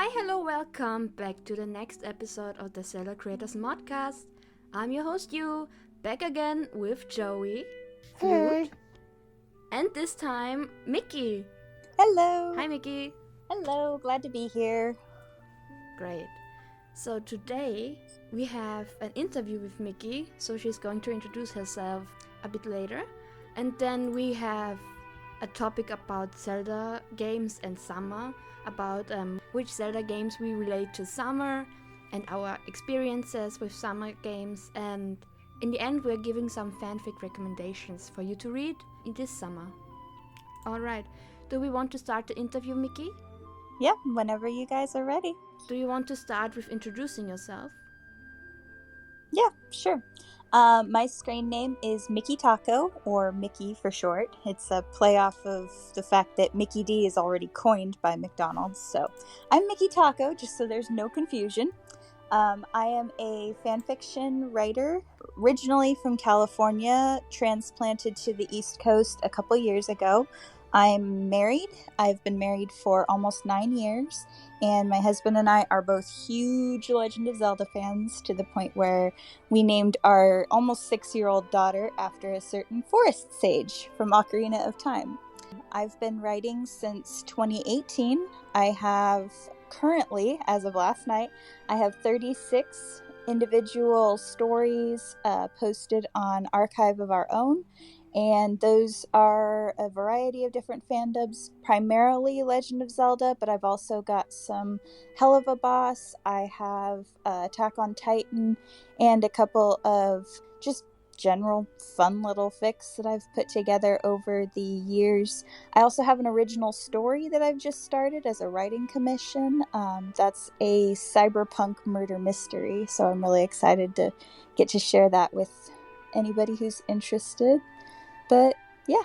Hi, hello, welcome back to the next episode of the Zelda Creators Modcast. I'm your host, Yu, back again with Joey, Flute, and this time, Mickey. Hello. Hi, Mickey. Hello, glad to be here. Great. So today, we have an interview with Mickey, so she's going to introduce herself a bit later. And then we have a topic about Zelda games and summer, about which Zelda games we relate to summer and our experiences with summer games, and in the end we're giving some fanfic recommendations for you to read in this summer. Alright, do we want to start the interview, Mickey? Yeah, whenever you guys are ready. Do you want to start with introducing yourself? Yeah, sure. My screen name is MickeyTaco, or Mickey for short. It's a play off of the fact that Mickey D is already coined by McDonald's. So I'm MickeyTaco, just so there's no confusion. I am a fanfiction writer, originally from California, transplanted to the East Coast a couple years ago. I'm married. I've been married for almost 9 years, and my husband and I are both huge Legend of Zelda fans, to the point where we named our almost 6-year-old daughter after a certain forest sage from Ocarina of Time. I've been writing since 2018. I have currently, as of last night, I have 36 individual stories posted on Archive of Our Own, and those are a variety of different fandoms, primarily Legend of Zelda, but I've also got some Hell of a Boss, I have Attack on Titan, and a couple of just general fun little fics that I've put together over the years. I also have an original story that I've just started as a writing commission. That's a cyberpunk murder mystery, so I'm really excited to get to share that with anybody who's interested. But yeah,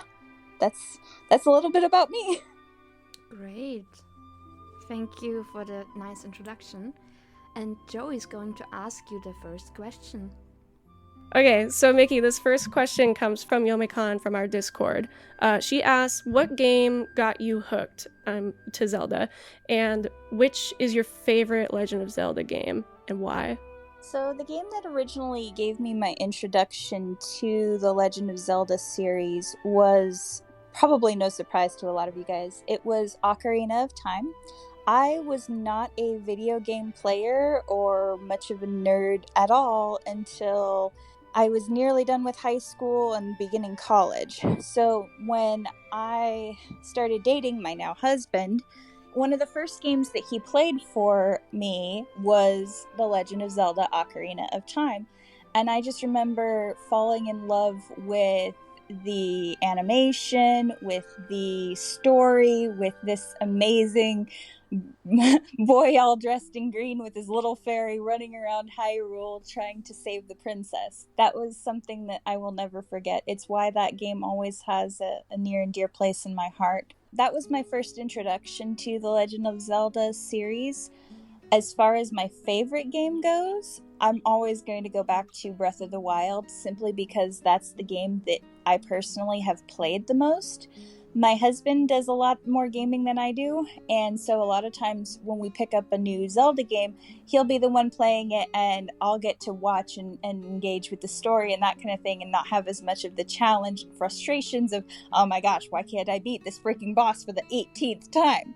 that's a little bit about me. Great. Thank you for the nice introduction. And Joey's going to ask you the first question. Okay, so Mickey, this first question comes from Yomikon from our Discord. She asks, what game got you hooked to Zelda? And which is your favorite Legend of Zelda game, and why? So the game that originally gave me my introduction to the Legend of Zelda series was probably no surprise to a lot of you guys. It was Ocarina of Time. I was not a video game player or much of a nerd at all until I was nearly done with high school and beginning college. So when I started dating my now husband, one of the first games that he played for me was The Legend of Zelda Ocarina of Time. And I just remember falling in love with the animation, with the story, with this amazing boy all dressed in green with his little fairy running around Hyrule trying to save the princess. That was something that I will never forget. It's why that game always has a near and dear place in my heart. That was my first introduction to the Legend of Zelda series. As far as my favorite game goes, I'm always going to go back to Breath of the Wild, simply because that's the game that I personally have played the most. My husband does a lot more gaming than I do, and so a lot of times when we pick up a new Zelda game, he'll be the one playing it, and I'll get to watch and engage with the story and that kind of thing, and not have as much of the challenge and frustrations of, oh my gosh, why can't I beat this freaking boss for the 18th time?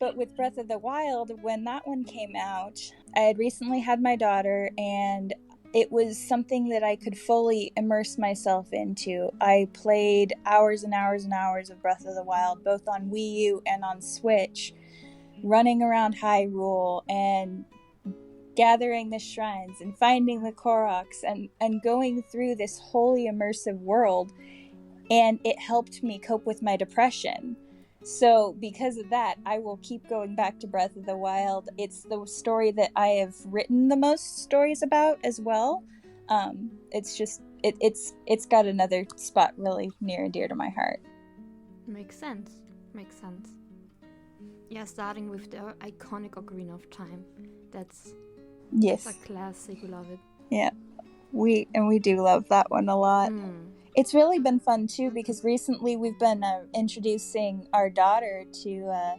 But with Breath of the Wild, when that one came out, I had recently had my daughter, and it was something that I could fully immerse myself into. I played hours and hours and hours of Breath of the Wild, both on Wii U and on Switch, running around Hyrule and gathering the shrines and finding the Koroks and going through this wholly immersive world. And it helped me cope with my depression. So because of that, I will keep going back to Breath of the Wild. It's the story that I have written the most stories about as well. It's got another spot really near and dear to my heart. Makes sense. Yeah, starting with the iconic Ocarina of Time. That's a classic. We love it. Yeah, we do love that one a lot. It's really been fun too, because recently we've been introducing our daughter to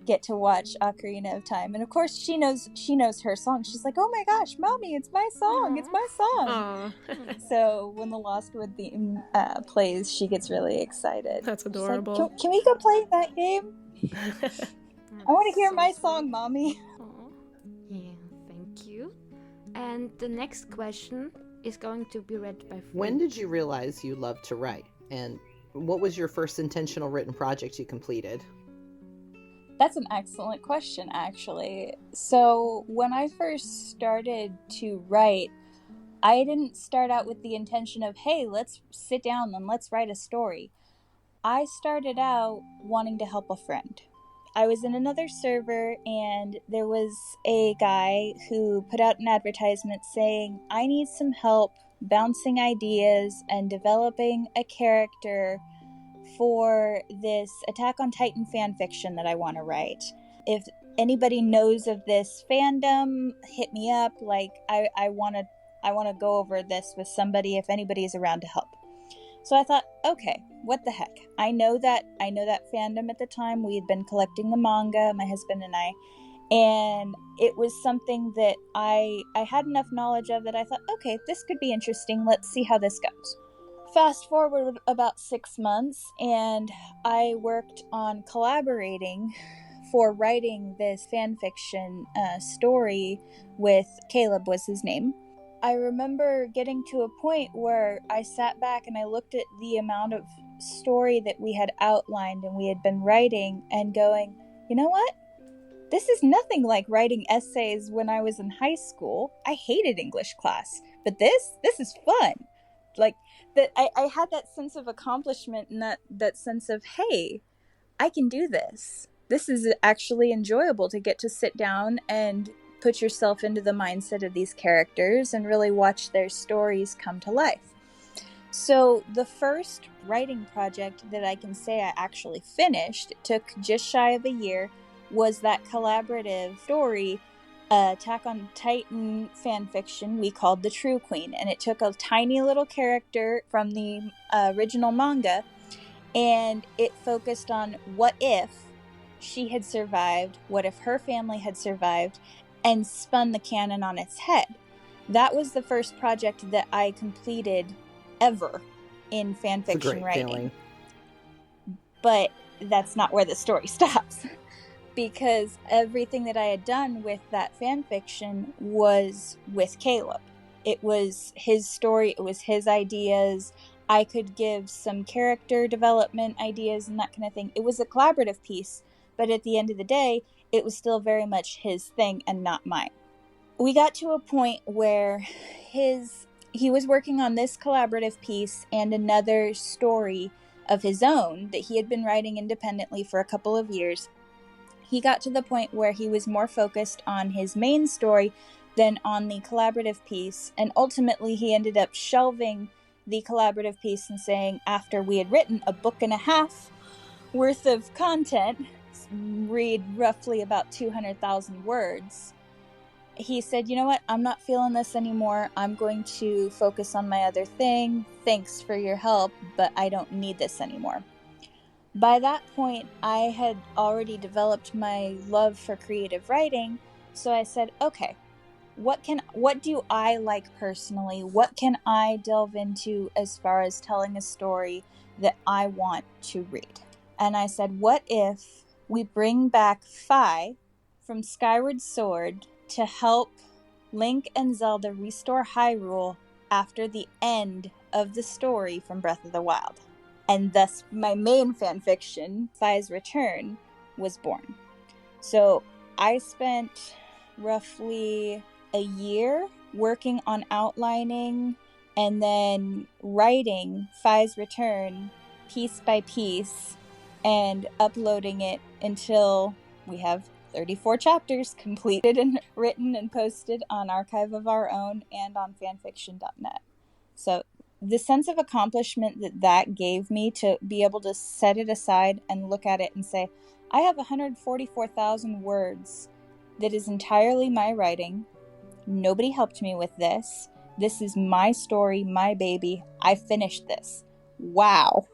get to watch Ocarina of Time. And of course she knows her song. She's like, oh my gosh, Mommy, it's my song. It's my song. So when the Lost Wood theme plays, she gets really excited. That's adorable. Like, can we go play that game? I want to hear my song, Mommy. Yeah, thank you. And the next question is going to be read by Flute. When did you realize you loved to write? And what was your first intentional written project you completed? That's an excellent question, actually. So when I first started to write, I didn't start out with the intention of, hey, let's sit down and let's write a story. I started out wanting to help a friend. I was in another server and there was a guy who put out an advertisement saying, I need some help bouncing ideas and developing a character for this Attack on Titan fanfiction that I want to write. If anybody knows of this fandom, hit me up. Like, I want to go over this with somebody if anybody is around to help. So I thought, okay, what the heck? I know that fandom at the time. We had been collecting the manga, my husband and I, and it was something that I had enough knowledge of that I thought, okay, this could be interesting. Let's see how this goes. Fast forward about 6 months, and I worked on collaborating for writing this fanfiction story with Caleb was his name. I remember getting to a point where I sat back and I looked at the amount of story that we had outlined and we had been writing and going, you know what? This is nothing like writing essays when I was in high school. I hated English class, but this is fun. Like, that I had that sense of accomplishment and that sense of, hey, I can do this. This is actually enjoyable to get to sit down and put yourself into the mindset of these characters and really watch their stories come to life. So the first writing project that I can say I actually finished, it took just shy of a year, was that collaborative story, Attack on Titan fanfiction we called The True Queen. And it took a tiny little character from the original manga, and it focused on what if she had survived, what if her family had survived, and spun the canon on its head. That was the first project that I completed ever in fanfiction writing. Feeling. But that's not where the story stops. Because everything that I had done with that fanfiction was with Caleb. It was his story, it was his ideas. I could give some character development ideas and that kind of thing. It was a collaborative piece, but at the end of the day, it was still very much his thing and not mine. We got to a point where he was working on this collaborative piece and another story of his own that he had been writing independently for a couple of years. He got to the point where he was more focused on his main story than on the collaborative piece, and ultimately he ended up shelving the collaborative piece and saying, after we had written a book and a half worth of content, read roughly about 200,000 words, he said, you know what, I'm not feeling this anymore. I'm going to focus on my other thing. Thanks for your help, but I don't need this anymore. By that point, I had already developed my love for creative writing, so I said, okay, what do I like personally? What can I delve into as far as telling a story that I want to read? And I said, what if we bring back Fi from Skyward Sword to help Link and Zelda restore Hyrule after the end of the story from Breath of the Wild? And thus my main fanfiction, Fi's Return, was born. So I spent roughly a year working on outlining and then writing Fi's Return piece by piece and uploading it until we have 34 chapters completed and written and posted on Archive of Our Own and on fanfiction.net. So the sense of accomplishment that gave me to be able to set it aside and look at it and say, I have 144,000 words that is entirely my writing. Nobody helped me with this. This is my story, my baby. I finished this. Wow.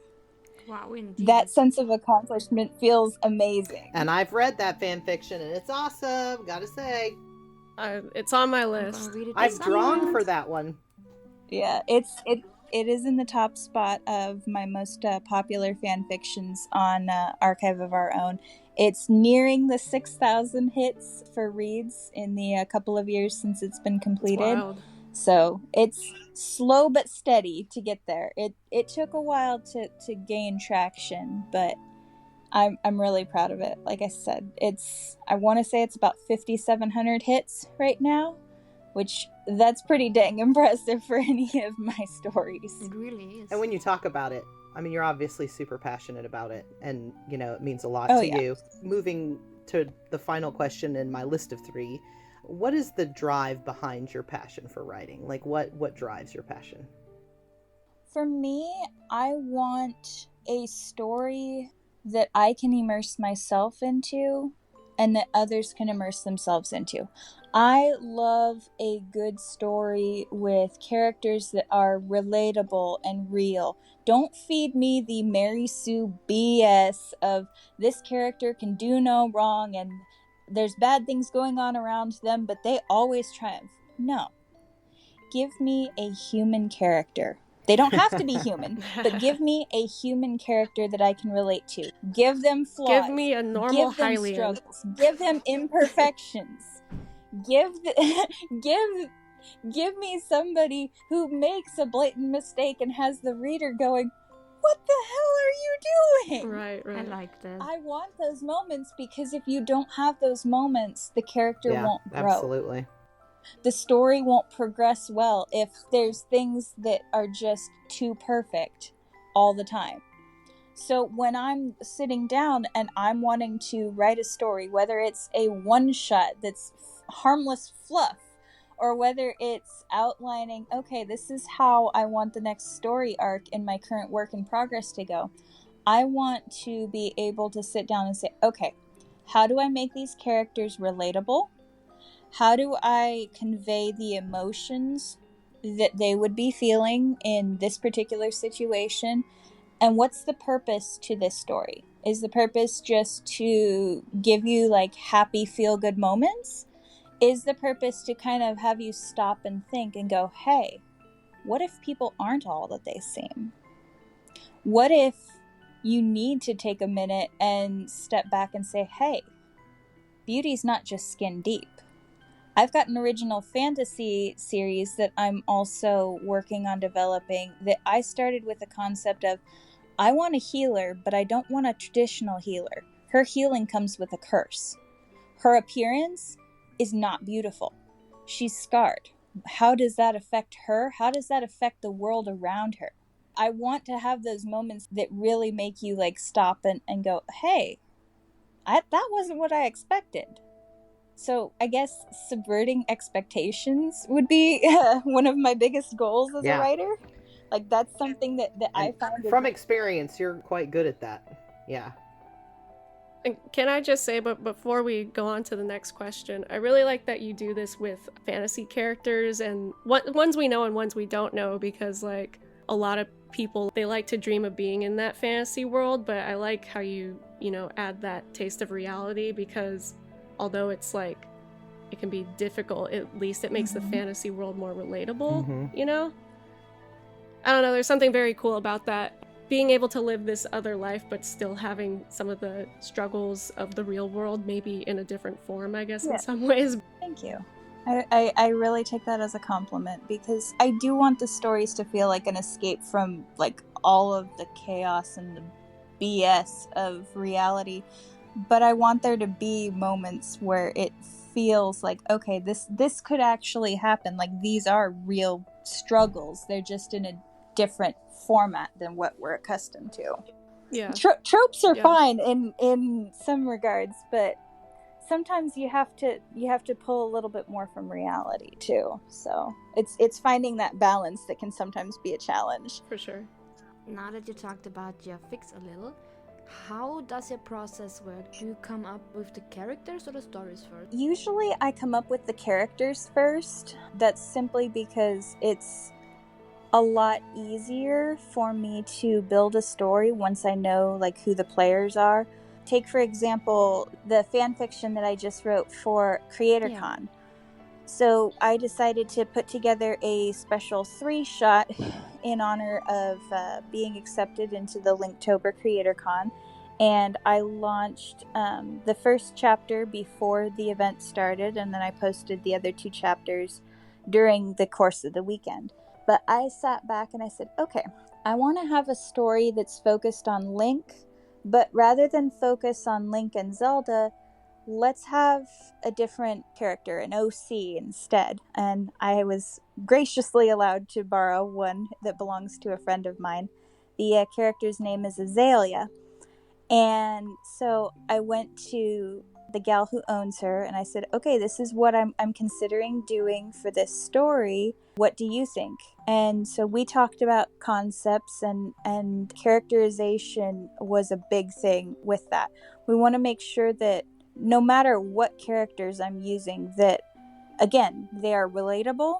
Wow, indeed. That sense of accomplishment feels amazing. And I've read that fan fiction, and it's awesome, gotta say. It's on my I'm list. gonna read it I've this drawn summer. for that one. Yeah, it is in the top spot of my most popular fan fictions on Archive of Our Own. It's nearing the 6,000 hits for reads in the couple of years since it's been completed. Wild. So it's slow but steady to get there. It took a while to gain traction, but I'm really proud of it. Like I said, I want to say it's about 5,700 hits right now, which that's pretty dang impressive for any of my stories. It really is. And when you talk about it, I mean, you're obviously super passionate about it, and, you know, it means a lot to you. Moving to the final question in my list of 3, what is the drive behind your passion for writing? Like, what drives your passion? For me, I want a story that I can immerse myself into and that others can immerse themselves into. I love a good story with characters that are relatable and real. Don't feed me the Mary Sue BS of this character can do no wrong and there's bad things going on around them, but they always triumph. No. Give me a human character. They don't have to be human, but give me a human character that I can relate to. Give them flaws. Give me a normal Give them Hylian. struggles. Give them imperfections. Give me somebody who makes a blatant mistake and has the reader going, what the hell are you doing? Right. I like that. I want those moments because if you don't have those moments, the character won't grow. Absolutely. The story won't progress well if there's things that are just too perfect all the time. So when I'm sitting down and I'm wanting to write a story, whether it's a one-shot that's harmless fluff, or whether it's outlining, okay, this is how I want the next story arc in my current work in progress to go, I want to be able to sit down and say, okay, how do I make these characters relatable? How do I convey the emotions that they would be feeling in this particular situation? And what's the purpose to this story? Is the purpose just to give you like happy feel-good moments? Is the purpose to kind of have you stop and think and go, hey, what if people aren't all that they seem? What if you need to take a minute and step back and say, hey, beauty's not just skin deep. I've got an original fantasy series that I'm also working on developing that I started with the concept of, I want a healer, but I don't want a traditional healer. Her healing comes with a curse. Her appearance is not beautiful. She's scarred. How does that affect her? How does that affect the world around her? I want to have those moments that really make you like stop and go, hey, that wasn't what I expected. So I guess subverting expectations would be one of my biggest goals as a writer. Like that's something that I found. From experience, you're quite good at that. Yeah. And can I just say, but before we go on to the next question, I really like that you do this with fantasy characters and ones we know and ones we don't know, because like a lot of people, they like to dream of being in that fantasy world, but I like how you add that taste of reality, because although it's like it can be difficult, at least it makes the fantasy world more relatable, I don't know, there's something very cool about that. Being able to live this other life, but still having some of the struggles of the real world, maybe in a different form, I guess, in some ways. Thank you. I really take that as a compliment, because I do want the stories to feel like an escape from like all of the chaos and the BS of reality. But I want there to be moments where it feels like, okay, this could actually happen. Like these are real struggles. They're just in a different format than what we're accustomed to. Yeah. Tropes are fine in some regards, but sometimes you have to pull a little bit more from reality too. So it's finding that balance that can sometimes be a challenge. For sure. Now that you talked about your fix a little, how does your process work? Do you come up with the characters or the stories first? Usually I come up with the characters first. That's simply because it's a lot easier for me to build a story once I know like who the players are. Take, for example, the fan fiction that I just wrote for CreatorCon. So I decided to put together a special 3-shot in honor of being accepted into the Linktober CreatorCon. And I launched the first chapter before the event started, and then I posted the other 2 chapters during the course of the weekend. But I sat back and I said, okay, I want to have a story that's focused on Link, but rather than focus on Link and Zelda, let's have a different character, an OC instead. And I was graciously allowed to borrow one that belongs to a friend of mine. The character's name is Azalea. And so I went to the gal who owns her and I said, okay, this is what I'm considering doing for this story. What do you think? And so we talked about concepts, and characterization was a big thing with that. We want to make sure that no matter what characters I'm using, that again, they are relatable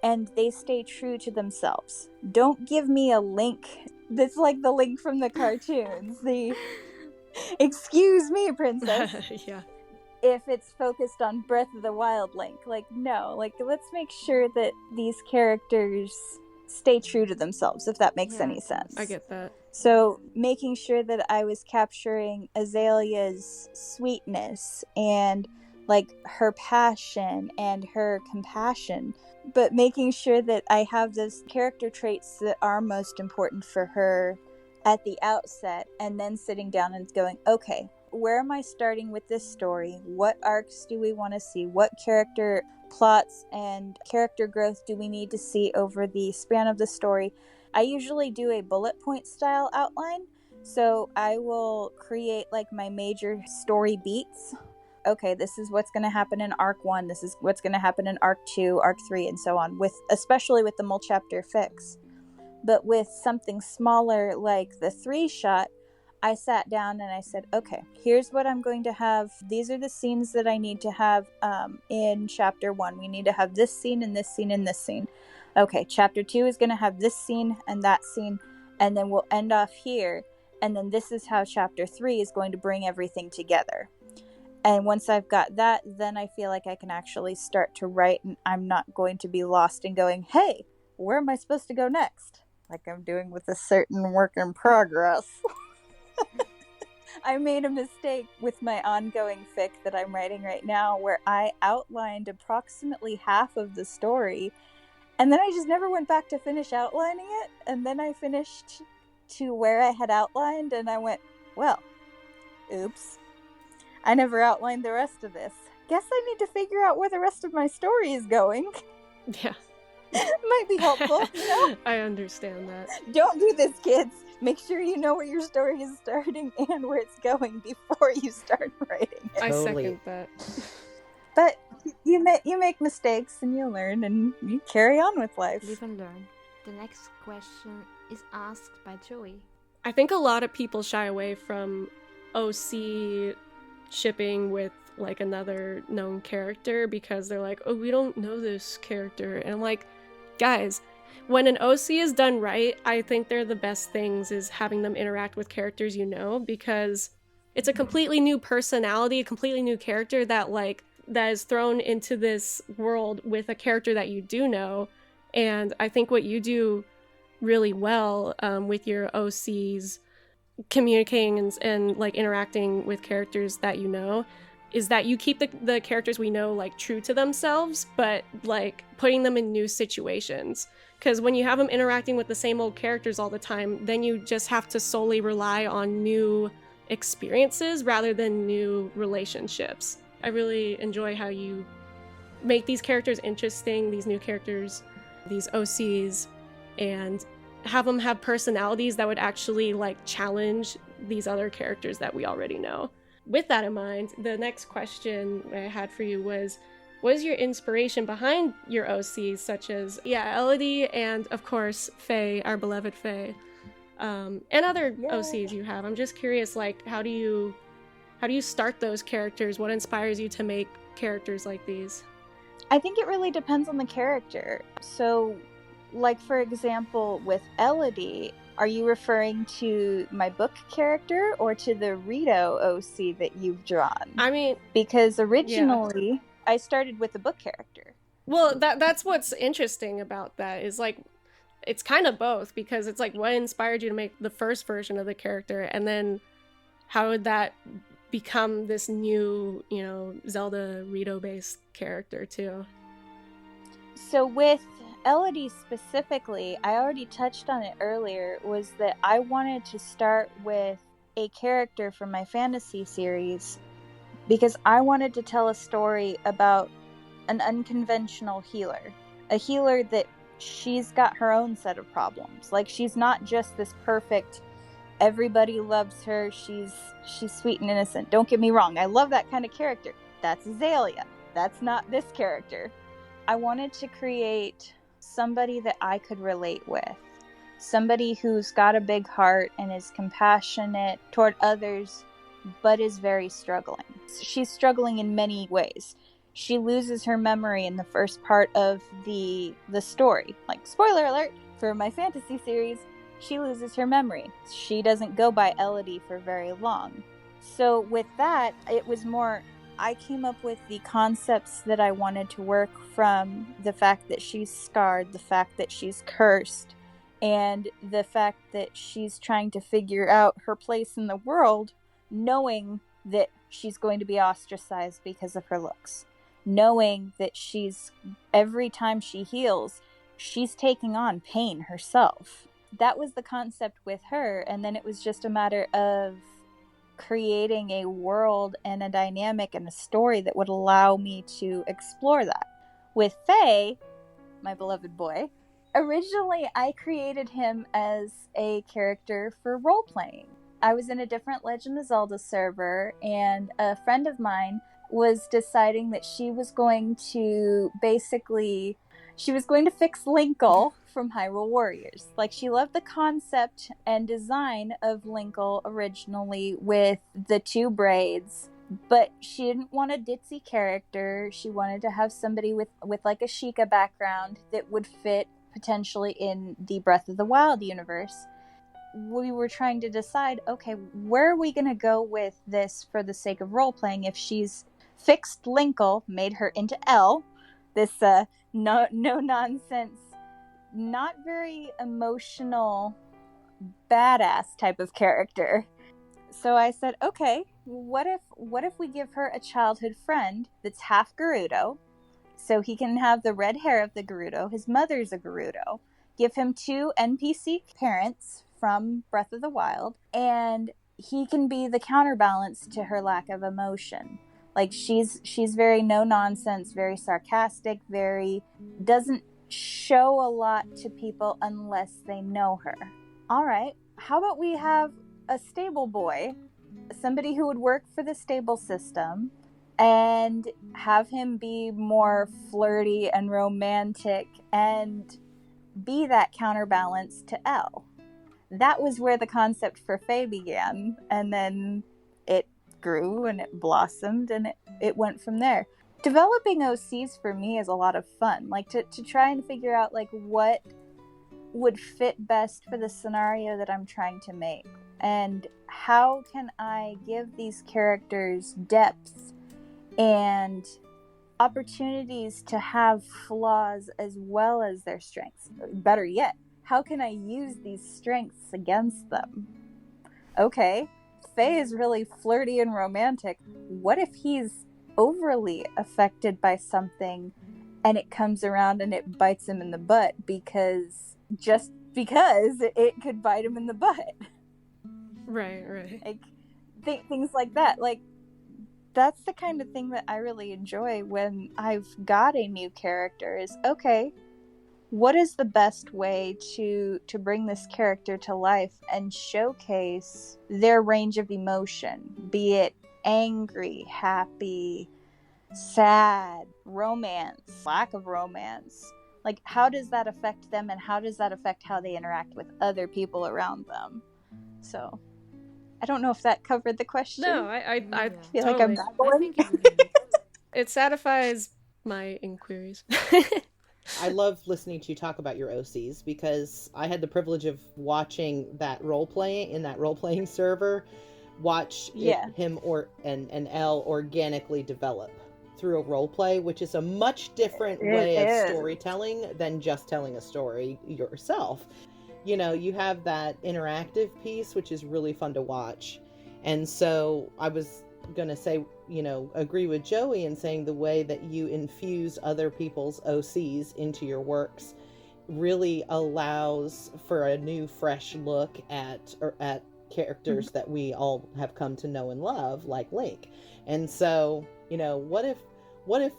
and they stay true to themselves. Don't give me a Link that's like the Link from the cartoons. The excuse me, princess. Yeah. If it's focused on Breath of the Wild Link, like, no, like, let's make sure that these characters stay true to themselves, if that makes any sense. I get that. So making sure that I was capturing Azalea's sweetness and like her passion and her compassion, but making sure that I have those character traits that are most important for her at the outset, and then sitting down and going, okay, where am I starting with this story? What arcs do we want to see? What character plots and character growth do we need to see over the span of the story? I usually do a bullet point style outline. So I will create like my major story beats. Okay, this is what's going to happen in arc 1. This is what's going to happen in arc 2, arc 3, and so on, especially with the multi-chapter fix. But with something smaller like the 3-shot, I sat down and I said, okay, here's what I'm going to have. These are the scenes that I need to have in chapter 1. We need to have this scene and this scene and this scene. Okay, chapter 2 is going to have this scene and that scene, and then we'll end off here. And then this is how chapter 3 is going to bring everything together. And once I've got that, then I feel like I can actually start to write, and I'm not going to be lost and going, hey, where am I supposed to go next? Like I'm doing with a certain work in progress. I made a mistake with my ongoing fic that I'm writing right now, where I outlined approximately half of the story, and then I just never went back to finish outlining it. And then I finished to where I had outlined, and I went, well, oops, I never outlined the rest of this. Guess I need to figure out where the rest of my story is going. Yeah. Might be helpful, you know? I understand that. Don't do this, kids. Make sure you know where your story is starting and where it's going before you start writing it. I Totally. second that. But you make mistakes and you learn and you carry on with life. Live and learn. The next question is asked by Joey. I think a lot of people shy away from OC shipping with like another known character because they're like, oh, we don't know this character. And I'm like, guys, when an OC is done right, I think they're the best things is having them interact with characters you know, because it's a completely new personality, a completely new character that is thrown into this world with a character that you do know. And I think what you do really well with your OCs communicating and like interacting with characters that you know is that you keep the characters we know like true to themselves, but like putting them in new situations. Because when you have them interacting with the same old characters all the time, then you just have to solely rely on new experiences rather than new relationships. I really enjoy how you make these characters interesting, these new characters, these OCs, and have them have personalities that would actually like challenge these other characters that we already know. With that in mind, the next question I had for you was, what is your inspiration behind your OCs, such as, Elodie and, of course, Faye, our beloved Faye, and other OCs you have? I'm just curious, like, how do you start those characters? What inspires you to make characters like these? I think it really depends on the character. So Like, for example, with Elodie, are you referring to my book character or to the Rito OC that you've drawn? I mean, because originally I started with the book character. Well, that's what's interesting about that is like it's kind of both, because it's like what inspired you to make the first version of the character, and then how would that become this new, Zelda Rito based character too? So with Elodie specifically, I already touched on it earlier, was that I wanted to start with a character from my fantasy series because I wanted to tell a story about an unconventional healer. A healer that she's got her own set of problems. Like, she's not just this perfect, everybody loves her, she's sweet and innocent. Don't get me wrong, I love that kind of character. That's Azalea. That's not this character. I wanted to create somebody that I could relate with. Somebody who's got a big heart and is compassionate toward others, but is very struggling. She's struggling in many ways. She loses her memory in the first part of the story. Like, spoiler alert, for my fantasy series, she loses her memory. She doesn't go by Elodie for very long. So with that, it was more, I came up with the concepts that I wanted to work from the fact that she's scarred, the fact that she's cursed, and the fact that she's trying to figure out her place in the world, knowing that she's going to be ostracized because of her looks. Knowing that every time she heals, she's taking on pain herself. That was the concept with her, and then it was just a matter of creating a world and a dynamic and a story that would allow me to explore that. With Faye, my beloved boy, originally I created him as a character for role-playing. I was in a different Legend of Zelda server, and a friend of mine was deciding that she was going to fix Linkle from Hyrule Warriors. Like, she loved the concept and design of Linkle originally with the 2 braids, but she didn't want a ditzy character. She wanted to have somebody with like a Sheikah background that would fit potentially in the Breath of the Wild universe. We were trying to decide, okay, where are we going to go with this for the sake of role-playing? If she's fixed Linkle, made her into Elle, this no-nonsense, not very emotional, badass type of character. So I said, okay, what if we give her a childhood friend that's half Gerudo, so he can have the red hair of the Gerudo, his mother's a Gerudo, give him 2 NPC parents from Breath of the Wild, and he can be the counterbalance to her lack of emotion. Like, she's very no-nonsense, very sarcastic, very doesn't show a lot to people unless they know her. All right, how about we have a stable boy, somebody who would work for the stable system, and have him be more flirty and romantic and be that counterbalance to Elle. That was where the concept for Faye began, and then it grew and it blossomed and it went from there. Developing OCs for me is a lot of fun, like to try and figure out like what would fit best for the scenario that I'm trying to make, and how can I give these characters depth and opportunities to have flaws as well as their strengths. Better yet, how can I use these strengths against them? Okay, Faye is really flirty and romantic. What if he's overly affected by something and it comes around and it bites him in the butt because it could bite him in the butt? Right. Like, things like that. Like, that's the kind of thing that I really enjoy when I've got a new character is, okay, what is the best way to bring this character to life and showcase their range of emotion, be it angry, happy, sad, romance, lack of romance. Like, how does that affect them, and how does that affect how they interact with other people around them? So, I don't know if that covered the question. No, I feel totally. like I'm babbling. I think it It satisfies my inquiries. I love listening to you talk about your OCs because I had the privilege of watching that role playing server, him and Elle organically develop through a role play, which is a much different way of storytelling than just telling a story yourself. You have that interactive piece, which is really fun to watch. And so I was going to say, agree with Joey in saying the way that you infuse other people's OCs into your works really allows for a new, fresh look at characters that we all have come to know and love, like Link. And so, what if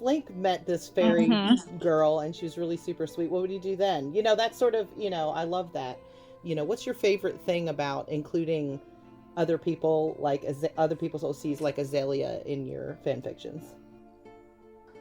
Link met this fairy girl and she was really super sweet? What would you do then? That's sort of, I love that. What's your favorite thing about including other people's OCs like Azalea in your fan fictions?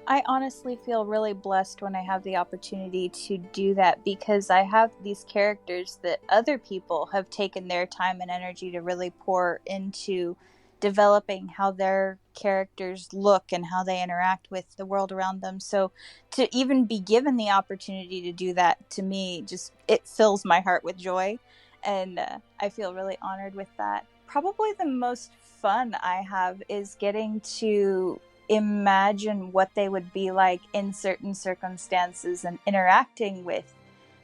I honestly feel really blessed when I have the opportunity to do that, because I have these characters that other people have taken their time and energy to really pour into developing how their characters look and how they interact with the world around them. So to even be given the opportunity to do that, to me, it fills my heart with joy. And I feel really honored with that. Probably the most fun I have is getting to imagine what they would be like in certain circumstances and interacting with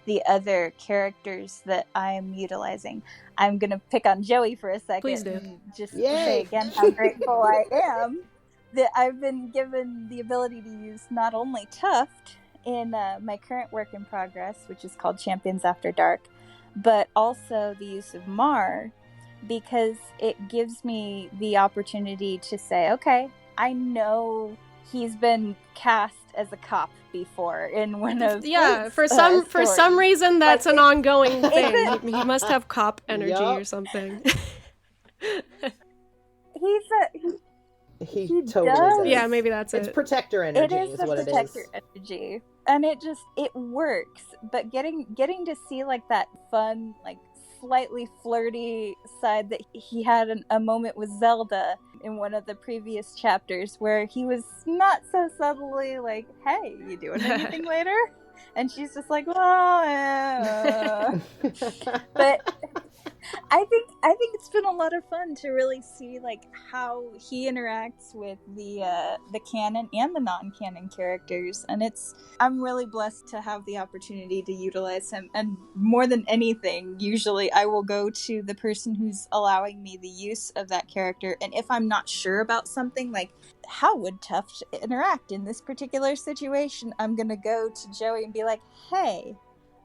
the other characters that I am utilizing. I'm going to pick on Joey for a second. Please do. And just say again how grateful I am that I've been given the ability to use not only Tuft in my current work in progress, which is called Champions After Dark, but also the use of Mar, because it gives me the opportunity to say, okay, I know he's been cast as a cop before in one of for some reason that's an ongoing thing. He must have cop energy or something. He totally does. Yeah, maybe that's it. It's protector energy. It is the protector energy, and it works. But getting to see like that fun, like slightly flirty side that he had a moment with Zelda in one of the previous chapters, where he was not so subtly like, "Hey, you doing anything later?" And she's just like, "Oh." But I think it's been a lot of fun to really see like how he interacts with the canon and the non-canon characters, and I'm really blessed to have the opportunity to utilize him. And more than anything, usually I will go to the person who's allowing me the use of that character, and if I'm not sure about something, like how would Tuft interact in this particular situation, I'm gonna go to Joey and be like, hey,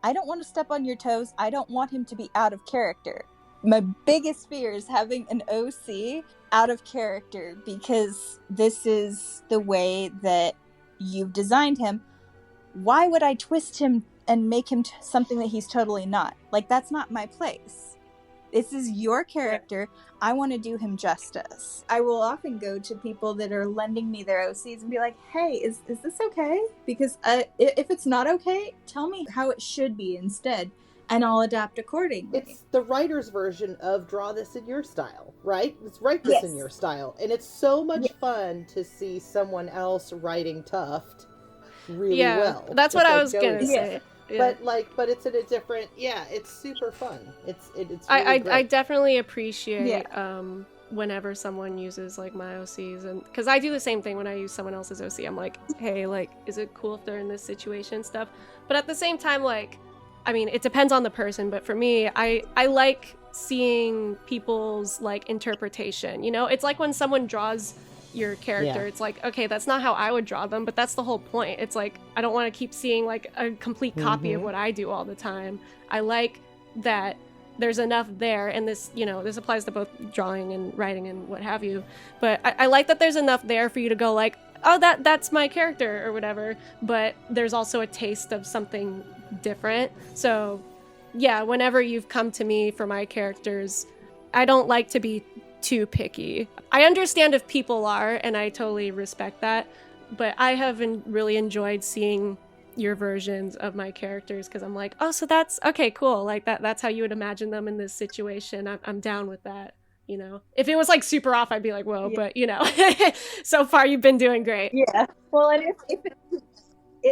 I don't want to step on your toes. I don't want him to be out of character. My biggest fear is having an OC out of character, because this is the way that you've designed him. Why would I twist him and make him something that he's totally not? Like, that's not my place. This is your character. I want to do him justice. I will often go to people that are lending me their OCs and be like, hey, is this okay? Because if it's not okay, tell me how it should be instead, and I'll adapt accordingly. It's the writer's version of draw this in your style, right? It's write this in your style. And it's so much fun to see someone else writing Tuft really well. That's what I was going to say. Yeah. But it's in a different, it's super fun. It's really great. I definitely appreciate whenever someone uses like my OCs, and because I do the same thing when I use someone else's OC. I'm like, hey, like, is it cool if they're in this situation stuff? But at the same time, like, I mean, it depends on the person, but for me, I like seeing people's like interpretation, it's like when someone draws your character, it's like, okay, that's not how I would draw them, but that's the whole point. It's like, I don't want to keep seeing like a complete copy of what I do all the time. I like that there's enough there, and this, this applies to both drawing and writing and what have you, but I like that there's enough there for you to go like, oh, that's my character or whatever, but there's also a taste of something different. So yeah, whenever you've come to me for my characters, I don't like to be too picky. I understand if people are, and I totally respect that, but I have really enjoyed seeing your versions of my characters, because I'm like, oh, so that's okay, cool, like that's how you would imagine them in this situation. I'm down with that. If it was like super off, I'd be like, whoa, but so far you've been doing great. Yeah. Well, and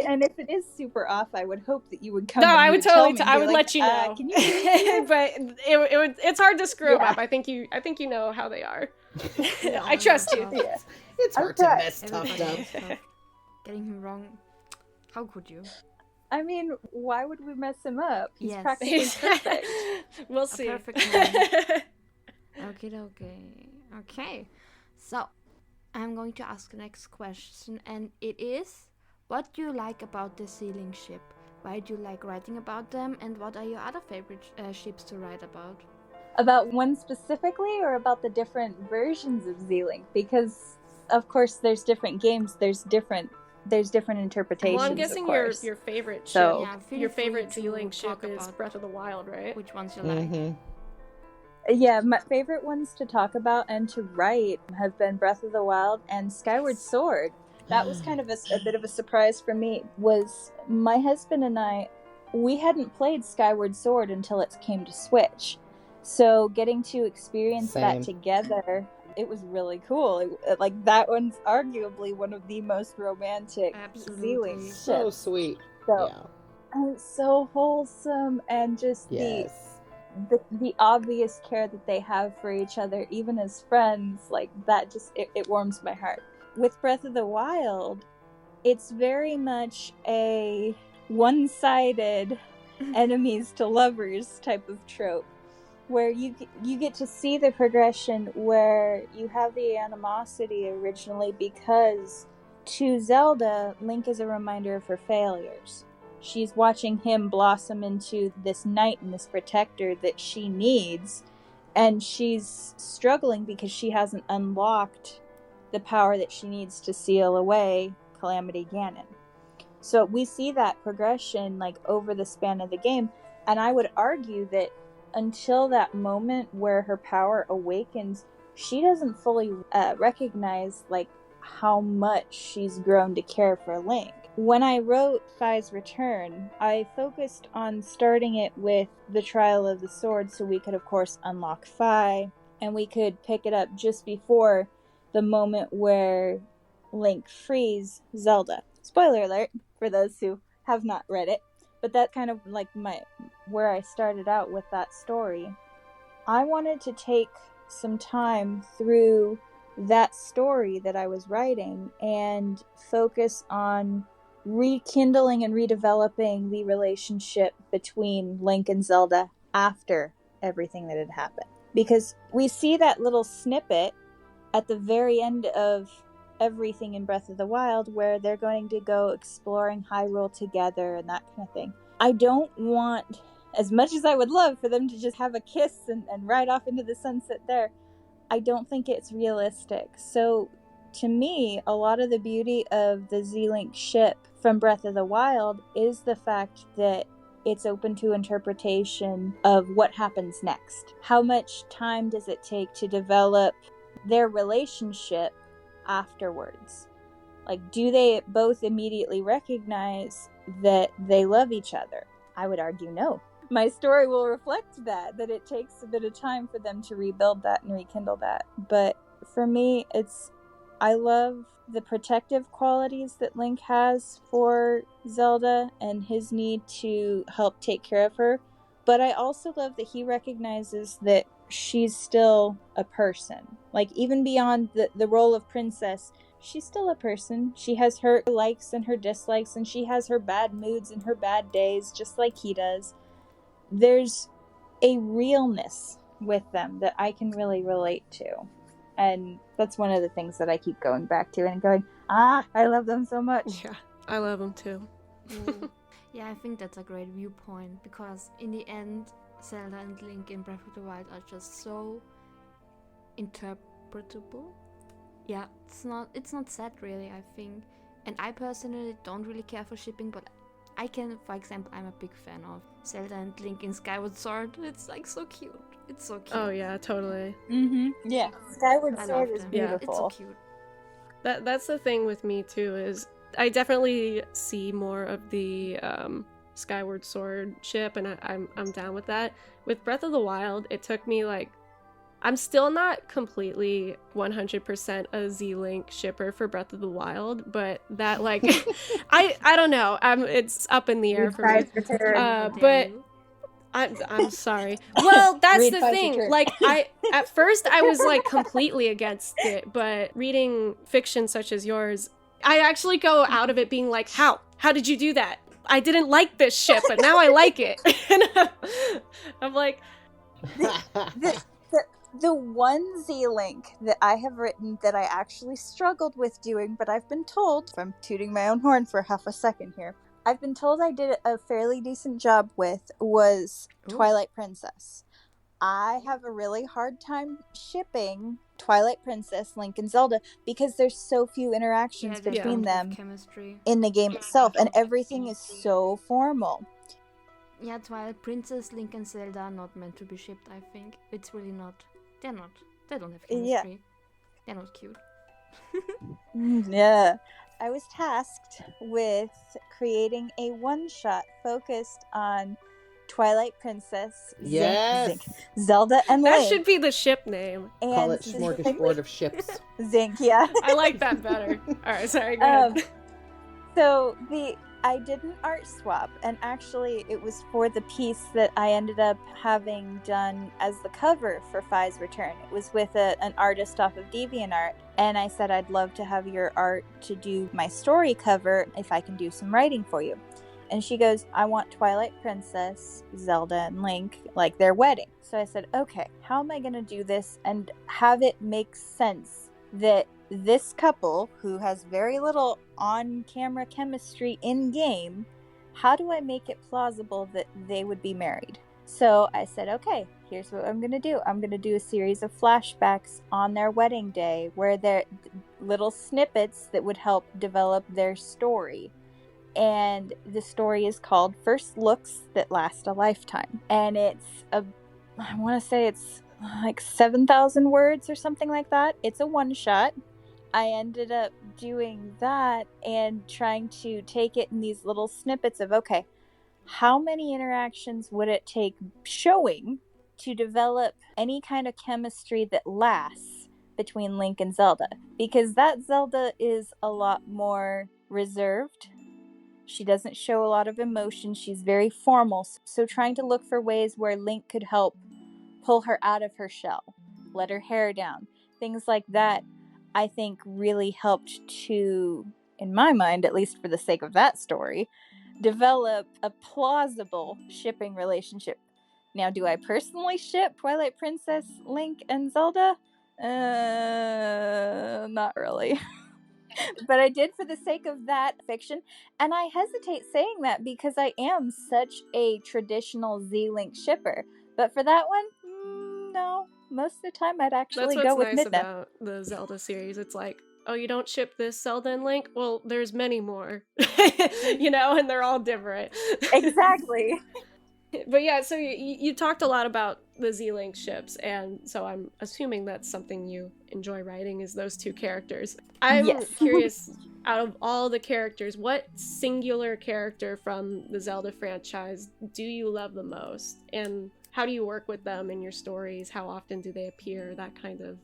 And if it is super off, I would hope that you would come. No, and I you would tell totally. me and I be would like, let you know. Can you do this? But it's hard to screw them Yeah. up. I think you know how they are. Yeah, I trust you. Yeah. It's hard to Okay. mess tough Everybody stuff. knows stuff. Getting him wrong. How could you? I mean, why would we mess him up? He's Yes. practically perfect. We'll see. Perfect man. Okay. So, I'm going to ask the next question, and it is: what do you like about the Sealing ship? Why do you like writing about them, and what are your other favorite ships to write about? About one specifically, or about the different versions of Z-Link? Because, of course, there's different games. There's different interpretations. Well, I'm guessing of course. your favorite ship, So- Yeah, feel your free favorite to Z-Link talk ship is about Breath of the Wild, right? which ones you like. Mm-hmm. Yeah, my favorite ones to talk about and to write have been Breath of the Wild and Skyward Sword. That was kind of a bit of a surprise for me. Was my husband and I, we hadn't played Skyward Sword until it came to Switch. So getting to experience Same. that together, it was really cool. Like, that one's arguably one of the most romantic Absolutely. Z-Link ships. So sweet. So, Yeah. and it's so wholesome, and just Yes. the obvious care that they have for each other, even as friends, like that, just it warms my heart. With Breath of the Wild, it's very much a one-sided enemies to lovers type of trope, where you get to see the progression where you have the animosity originally because to Zelda, Link is a reminder of her failures. She's watching him blossom into this knight and this protector that she needs, and she's struggling because she hasn't unlocked the power that she needs to seal away Calamity Ganon. So we see that progression like over the span of the game, and I would argue that until that moment where her power awakens, she doesn't fully recognize like how much she's grown to care for Link. When I wrote Phi's Return, I focused on starting it with the Trial of the Sword so we could, of course, unlock Phi, and we could pick it up just before the moment where Link frees Zelda. Spoiler alert for those who have not read it, but that's kind of like where I started out with that story. I wanted to take some time through that story that I was writing and focus on rekindling and redeveloping the relationship between Link and Zelda after everything that had happened. Because we see that little snippet at the very end of everything in Breath of the Wild where they're going to go exploring Hyrule together and that kind of thing. I don't want, as much as I would love for them to just have a kiss and ride off into the sunset there, I don't think it's realistic. So to me, a lot of the beauty of the Z-Link ship from Breath of the Wild is the fact that it's open to interpretation of what happens next. How much time does it take to develop their relationship afterwards? Like, do they both immediately recognize that they love each other? I would argue no. My story will reflect that it takes a bit of time for them to rebuild that and rekindle that. But for me, I love the protective qualities that Link has for Zelda and his need to help take care of her. But I also love that he recognizes that she's still a person. Like, even beyond the role of princess, she's still a person. She has her likes and her dislikes, and she has her bad moods and her bad days, just like he does. There's a realness with them that I can really relate to. And that's one of the things that I keep going back to and going, I love them so much. Yeah, I love them too. Yeah, I think that's a great viewpoint, because in the end, Zelda and Link in Breath of the Wild are just so interpretable. Yeah, it's not sad really, I think. And I personally don't really care for shipping, but I can, for example, I'm a big fan of Zelda and Link in Skyward Sword. It's like so cute. It's so cute. Oh yeah, totally. Mm-hmm. Yeah. Skyward I Sword love is them. beautiful. It's so cute. That's the thing with me too, is I definitely see more of the Skyward Sword ship, and I'm down with that. With Breath of the Wild, it took me like, I'm still not completely 100% a Z-Link shipper for Breath of the Wild, but that, like, I don't know. It's up in the air for me. But I'm sorry. Well, that's the thing. Like, at first I was like completely against it, but reading fiction such as yours, I actually go out of it being like, how did you do that? I didn't like this ship, but now I like it. And I'm like, the one Z-Link that I have written that I actually struggled with doing, but I've been told, if I'm tooting my own horn for half a second here, I've been told I did a fairly decent job with, was Twilight Princess. I have a really hard time shipping Twilight Princess, Link, and Zelda because there's so few interactions between them in the game itself, and everything is so formal. Yeah, Twilight Princess, Link, and Zelda are not meant to be shipped, I think. It's really not. They don't have chemistry. Yeah. They're not cute. Yeah. I was tasked with creating a one-shot focused on Twilight Princess, yes, Zelda, and Link. That should be the ship name. And call it Smorgasbord of Ships. Zinc, yeah. I like that better. All right, sorry, go ahead. So I did an art swap, and actually it was for the piece that I ended up having done as the cover for Phi's Return. It was with an artist off of DeviantArt, and I said I'd love to have your art to do my story cover if I can do some writing for you. And she goes, I want Twilight Princess, Zelda, and Link, like their wedding. So I said, okay, how am I going to do this and have it make sense that this couple, who has very little on-camera chemistry in-game, how do I make it plausible that they would be married? So I said, okay, here's what I'm going to do. I'm going to do a series of flashbacks on their wedding day where they're little snippets that would help develop their story. And the story is called First Looks That Last a Lifetime. And I want to say it's like 7,000 words or something like that. It's a one-shot. I ended up doing that and trying to take it in these little snippets of, okay, how many interactions would it take showing to develop any kind of chemistry that lasts between Link and Zelda? Because that Zelda is a lot more reserved. She doesn't show a lot of emotion. She's very formal. So trying to look for ways where Link could help pull her out of her shell, let her hair down, things like that, I think really helped to, in my mind, at least for the sake of that story, develop a plausible shipping relationship. Now, do I personally ship Twilight Princess, Link, and Zelda? Not really. But I did for the sake of that fiction, and I hesitate saying that because I am such a traditional Z-Link shipper. But for that one, no. Most of the time, I'd actually go with Midna. That's what's nice about the Zelda series. It's like, oh, you don't ship this Zelda and Link? Well, there's many more, and they're all different. Exactly. But yeah, so you talked a lot about the Z-Link ships, and so I'm assuming that's something you enjoy writing, is those two characters. I'm curious, out of all the characters, what singular character from the Zelda franchise do you love the most? And how do you work with them in your stories? How often do they appear? That kind of...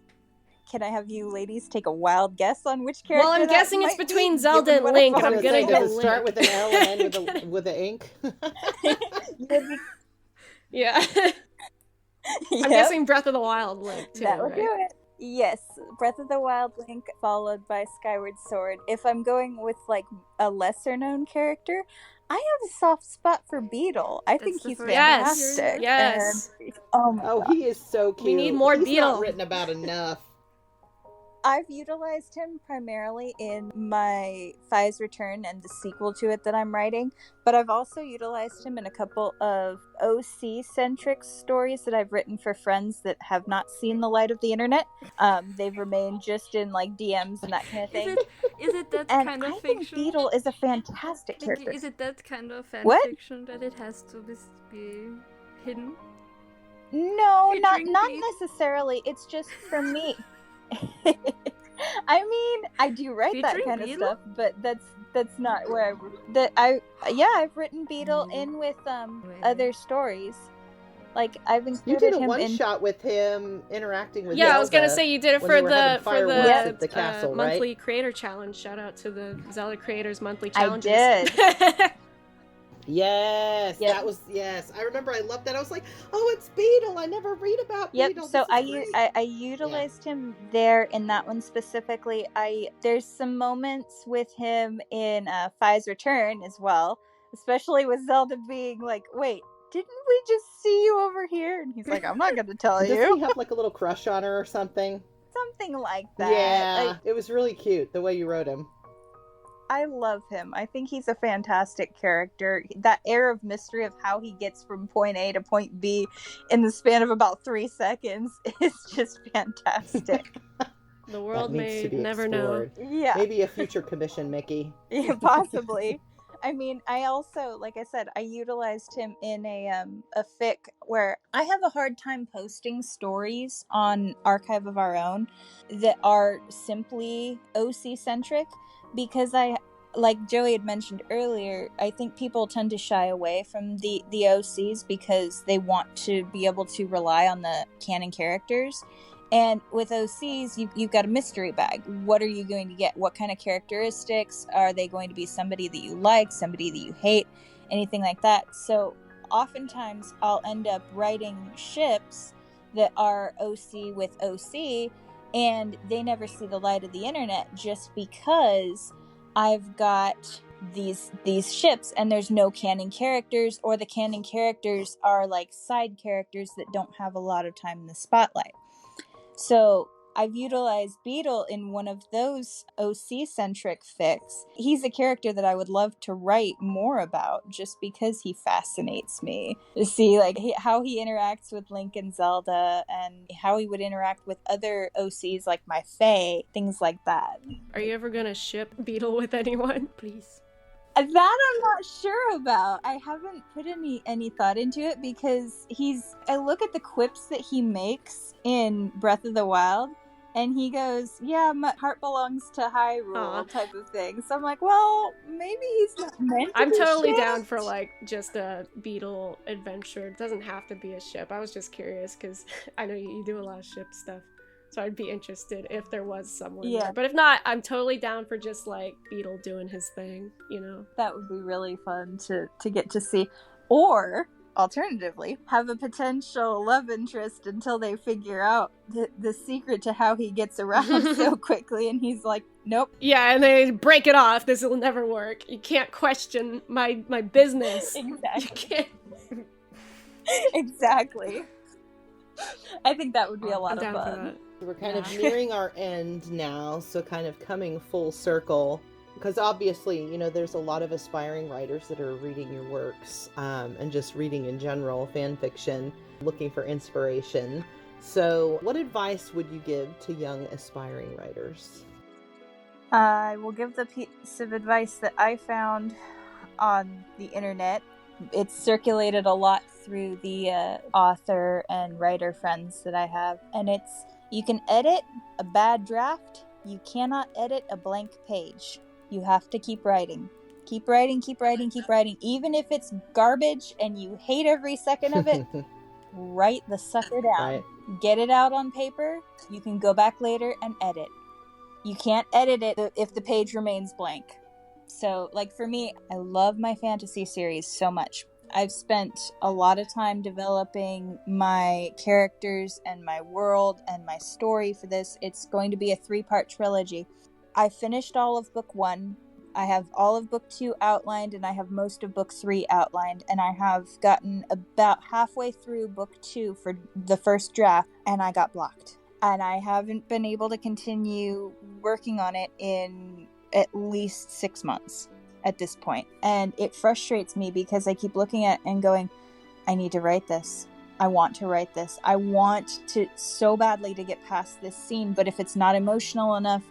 Can I have you ladies take a wild guess on which character? Well, I'm guessing it's between Zelda and Link, and I'm gonna go Link. Start with an L and end with an ink. Yeah. I'm guessing Breath of the Wild Link, too, that would do it. Yes, Breath of the Wild Link, followed by Skyward Sword. If I'm going with, like, a lesser-known character, I have a soft spot for Beetle. I think he's fantastic. Yes. And, he is so cute. We need more He's Beetle. Not written about enough. I've utilized him primarily in my Phi's Return and the sequel to it that I'm writing, but I've also utilized him in a couple of OC-centric stories that I've written for friends that have not seen the light of the internet. They've remained just in like DMs and that kind of thing. Is it that and kind of I fiction? think Beetle is a fantastic character. Is it that kind of fan fiction that it has to be hidden? No, not necessarily. It's just for me. I mean, I do write that kind of stuff, but that's not where I've written Beetle in with other stories. Like, I've You included did a him one in... shot with him interacting with Yeah, Zelda I was gonna say you did it when for they were having the fireworks at the castle, right? monthly creator challenge. Shout out to the Zelda Creators monthly I challenges. did. Yes, Yep. that was, yes. I remember I loved that. I was like, oh, it's Beetle. I never read about Yep, Beetle. so This is great. I utilized him there in that one specifically. There's some moments with him in Fi's Return as well, especially with Zelda being like, wait, didn't we just see you over here? And he's like, I'm not going to tell Doesn't you. he have like a little crush on her or something? Something like that. Yeah, it was really cute the way you wrote him. I love him. I think he's a fantastic character. That air of mystery of how he gets from point A to point B in the span of about 3 seconds is just fantastic. The world That needs may to be never know. explored. Yeah. Maybe a future commission, Mickey. Yeah, possibly. I mean, I also, like I said, I utilized him in a fic where I have a hard time posting stories on Archive of Our Own that are simply OC centric, because like Joey had mentioned earlier, I think people tend to shy away from the OCs because they want to be able to rely on the canon characters. And with OCs, you've got a mystery bag. What are you going to get? What kind of characteristics? Are they going to be somebody that you like, somebody that you hate, anything like that? So oftentimes I'll end up writing ships that are OC with OC, and they never see the light of the internet just because I've got these ships and there's no canon characters, or the canon characters are like side characters that don't have a lot of time in the spotlight. So I've utilized Beetle in one of those OC-centric fics. He's a character that I would love to write more about just because he fascinates me. To see like how he interacts with Link and Zelda, and how he would interact with other OCs like my Fae, things like that. Are you ever gonna ship Beetle with anyone? Please. That I'm not sure about. I haven't put any thought into it because I look at the quips that he makes in Breath of the Wild, and he goes, yeah, my heart belongs to Hyrule, type of thing. So I'm like, well, maybe he's not meant to I'm be totally shipped. down for like just a Beetle adventure. It doesn't have to be a ship. I was just curious because I know you do a lot of ship stuff. So I'd be interested if there was someone there. But if not, I'm totally down for just like Beetle doing his thing, you know? That would be really fun to get to see. Or, alternatively, have a potential love interest until they figure out the secret to how he gets around so quickly, and he's like, nope. Yeah, and they break it off. This will never work. You can't question my business. Exactly. You can't. Exactly. I think that would be a lot of I'm down for fun. that. We're kind of nearing our end now, so kind of coming full circle, because obviously, you know, there's a lot of aspiring writers that are reading your works, and just reading in general, fan fiction, looking for inspiration. So what advice would you give to young aspiring writers? I will give the piece of advice that I found on the internet. It's circulated a lot through the author and writer friends that I have, and it's, you can edit a bad draft, you cannot edit a blank page. You have to keep writing. Keep writing, keep writing, keep writing. Even if it's garbage and you hate every second of it, write the sucker down. Right. Get it out on paper. You can go back later and edit. You can't edit it if the page remains blank. So, like for me, I love my fantasy series so much. I've spent a lot of time developing my characters and my world and my story for this. It's going to be a 3-part trilogy. I finished all of book 1. I have all of book 2 outlined, and I have most of book 3 outlined, and I have gotten about halfway through book 2 for the first draft, and I got blocked. And I haven't been able to continue working on it in at least 6 months at this point. And it frustrates me because I keep looking at it and going, I need to write this. I want to write this. I want to so badly to get past this scene, but if it's not emotional enough,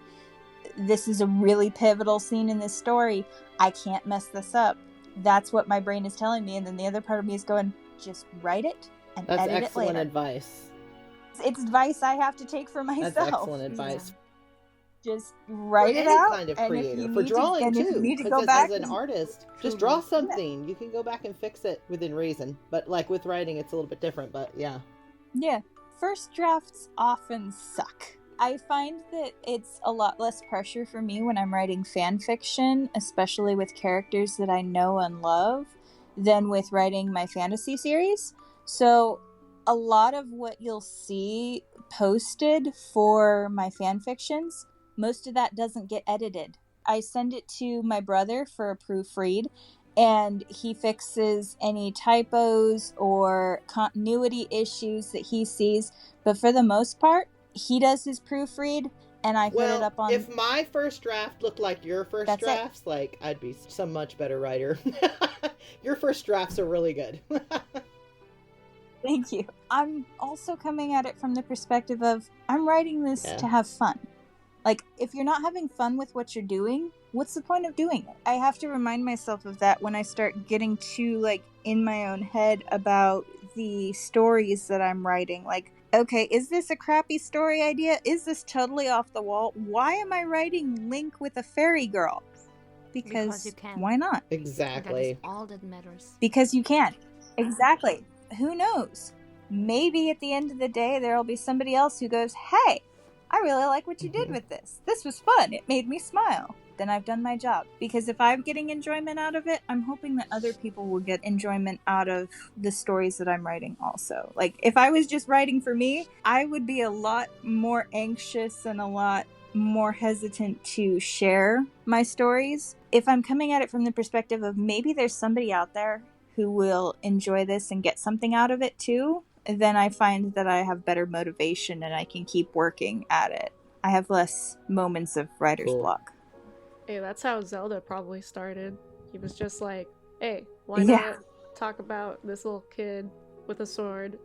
this is a really pivotal scene in this story, I can't mess this up. That's what my brain is telling me. And then the other part of me is going, just write it and That's edit it later. excellent advice. It's advice I have to take for myself. That's excellent advice. just write it any out. kind of and if creator, you for need drawing and if you too. need to Because go back as an and- artist, just draw something. You can go back and fix it within reason. But like with writing, it's a little bit different. But yeah. Yeah. First drafts often suck. I find that it's a lot less pressure for me when I'm writing fan fiction, especially with characters that I know and love, than with writing my fantasy series. So a lot of what you'll see posted for my fan fictions, most of that doesn't get edited. I send it to my brother for a proofread, and he fixes any typos or continuity issues that he sees. But for the most part, he does his proofread, and I put it up on... if my first draft looked like your first drafts, like, I'd be some much better writer. Your first drafts are really good. Thank you. I'm also coming at it from the perspective of, I'm writing this to have fun. Like, if you're not having fun with what you're doing, what's the point of doing it? I have to remind myself of that when I start getting too, like, in my own head about the stories that I'm writing. Like, okay, is this a crappy story idea? Is this totally off the wall? Why am I writing Link with a fairy girl? Because you can. Why not? Exactly. That is all that matters. Because you can. Exactly. Who knows? Maybe at the end of the day, there'll be somebody else who goes, hey, I really like what you did with this. This was fun. It made me smile. Then I've done my job. Because if I'm getting enjoyment out of it, I'm hoping that other people will get enjoyment out of the stories that I'm writing also. Like, if I was just writing for me, I would be a lot more anxious and a lot more hesitant to share my stories. If I'm coming at it from the perspective of maybe there's somebody out there who will enjoy this and get something out of it too, then I find that I have better motivation and I can keep working at it. I have less moments of writer's block. Hey, that's how Zelda probably started. He was just like, hey, why not talk about this little kid with a sword?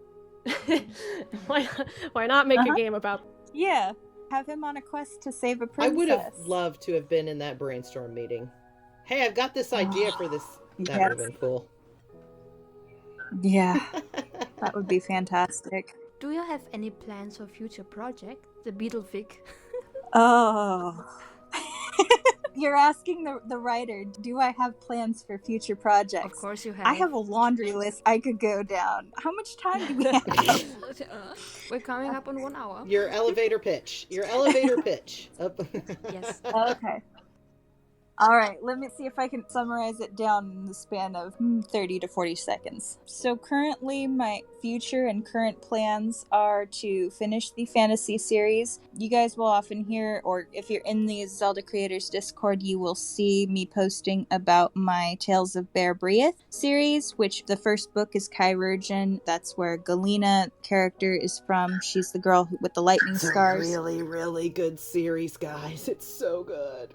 why not make a game about... Yeah, have him on a quest to save a princess. I would have loved to have been in that brainstorm meeting. Hey, I've got this idea for this. That would have been cool. Yeah, that would be fantastic. Do you have any plans for future project? The Beetlefic? Oh. You're asking the writer, do I have plans for future projects? Of course you have. I have a laundry list I could go down. How much time do we have? We're coming up on 1 hour. Your elevator pitch. Your elevator pitch. Yes. Okay. All right, let me see if I can summarize it down in the span of 30 to 40 seconds. So currently, my future and current plans are to finish the fantasy series. You guys will often hear, or if you're in the Zelda Creators Discord, you will see me posting about my Tales of Bear Breath series, which the first book is Chirurgeon. That's where Galena character is from. She's the girl with the lightning scars. It's a really, really good series, guys. It's so good.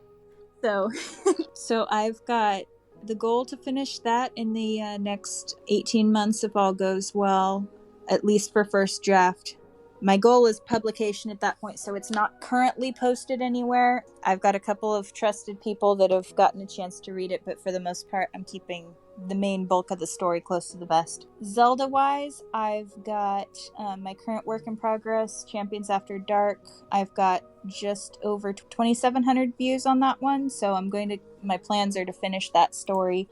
So I've got the goal to finish that in the next 18 months if all goes well, at least for first draft. My goal is publication at that point, so it's not currently posted anywhere. I've got a couple of trusted people that have gotten a chance to read it, but for the most part, I'm keeping the main bulk of the story close to the vest. Zelda-wise, I've got my current work in progress, Champions After Dark. I've got just over 2,700 views on that one, so my plans are to finish that story.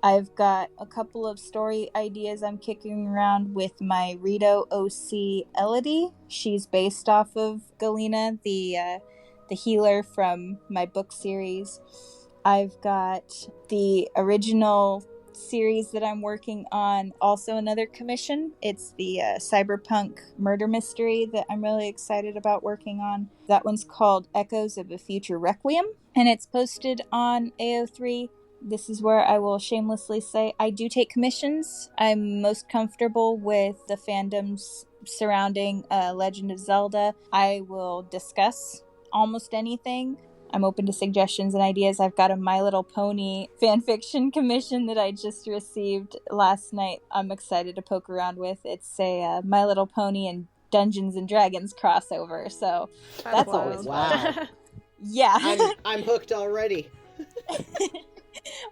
I've got a couple of story ideas I'm kicking around with my Rito OC Elodie. She's based off of Galena, the healer from my book series. I've got the original series that I'm working on, also another commission. It's the cyberpunk murder mystery that I'm really excited about working on. That one's called Echoes of a Future Requiem, and it's posted on AO3. This is where I will shamelessly say I do take commissions. I'm most comfortable with the fandoms surrounding Legend of Zelda. I will discuss almost anything. I'm open to suggestions and ideas. I've got a My Little Pony fanfiction commission that I just received last night. I'm excited to poke around with. It's a My Little Pony and Dungeons and Dragons crossover, so that's always fun. Wow. Yeah. I'm hooked already.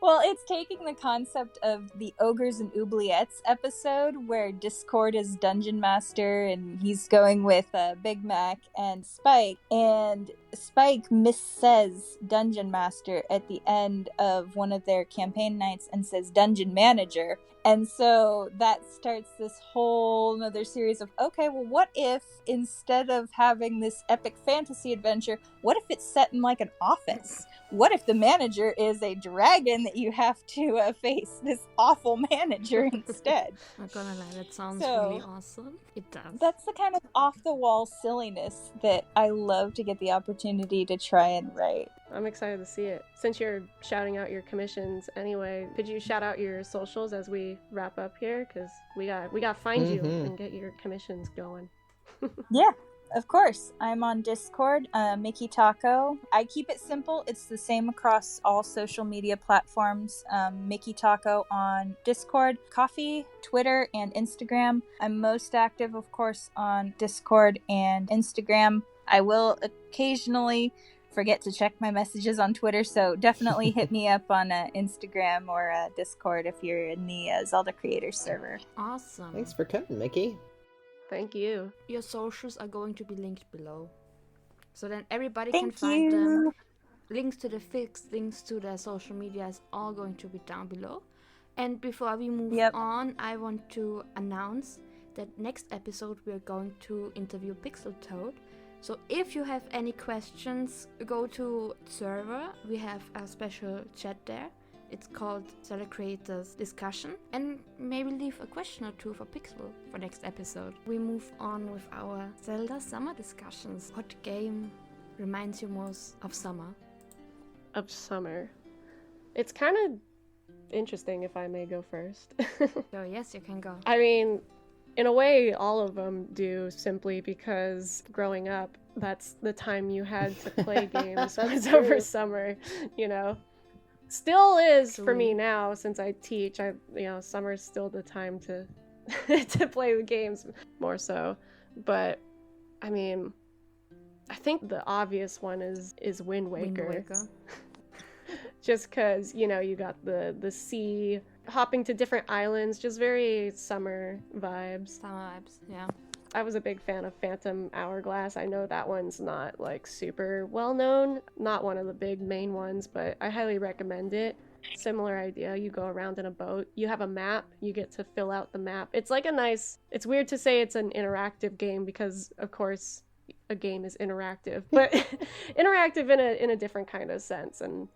Well, it's taking the concept of the Ogres and Oubliettes episode where Discord is Dungeon Master and he's going with Big Mac and Spike. And Spike missays Dungeon Master at the end of one of their campaign nights and says Dungeon Manager. And so that starts this whole another series of, okay, well, what if instead of having this epic fantasy adventure, what if it's set in like an office? What if the manager is a dragon that you have to face this awful manager instead? I'm not gonna lie, that sounds really awesome. It does. That's the kind of off-the-wall silliness that I love to get the opportunity to try and write. I'm excited to see it. Since you're shouting out your commissions anyway, could you shout out your socials as we wrap up here? Because we got to find you and get your commissions going. Yeah, of course. I'm on Discord, MickeyTaco. I keep it simple. It's the same across all social media platforms. MickeyTaco on Discord, Coffee, Twitter, and Instagram. I'm most active, of course, on Discord and Instagram. I will occasionally forget to check my messages on Twitter, so definitely hit me up on Instagram or Discord if you're in the Zelda Creators server. Awesome. Thanks for coming, Mickey. Thank you. Your socials are going to be linked below, so then everybody Thank can find you. them. Links to the fics, links to their social media is all going to be down below. And before we move on, I want to announce that next episode we are going to interview Pixel Toad. So if you have any questions, go to server. We have a special chat there. It's called Zelda Creators Discussion. And maybe leave a question or two for Pixel for next episode. We move on with our Zelda summer discussions. What game reminds you most of summer? Of summer. It's kind of interesting if I may go first. So yes, you can go. I mean, in a way, all of them do, simply because growing up, that's the time you had to play games over summer, you know. Still is for me now, since I teach. Summer's still the time to to play the games more so. But I mean, I think the obvious one is Wind Waker. Just because, you know, you got the sea, hopping to different islands, just very summer vibes. Summer vibes, yeah. I was a big fan of Phantom Hourglass. I know that one's not like super well known, not one of the big main ones, but I highly recommend it. Similar idea, you go around in a boat, you have a map, you get to fill out the map. It's like it's weird to say it's an interactive game because of course a game is interactive, but interactive in a different kind of sense. And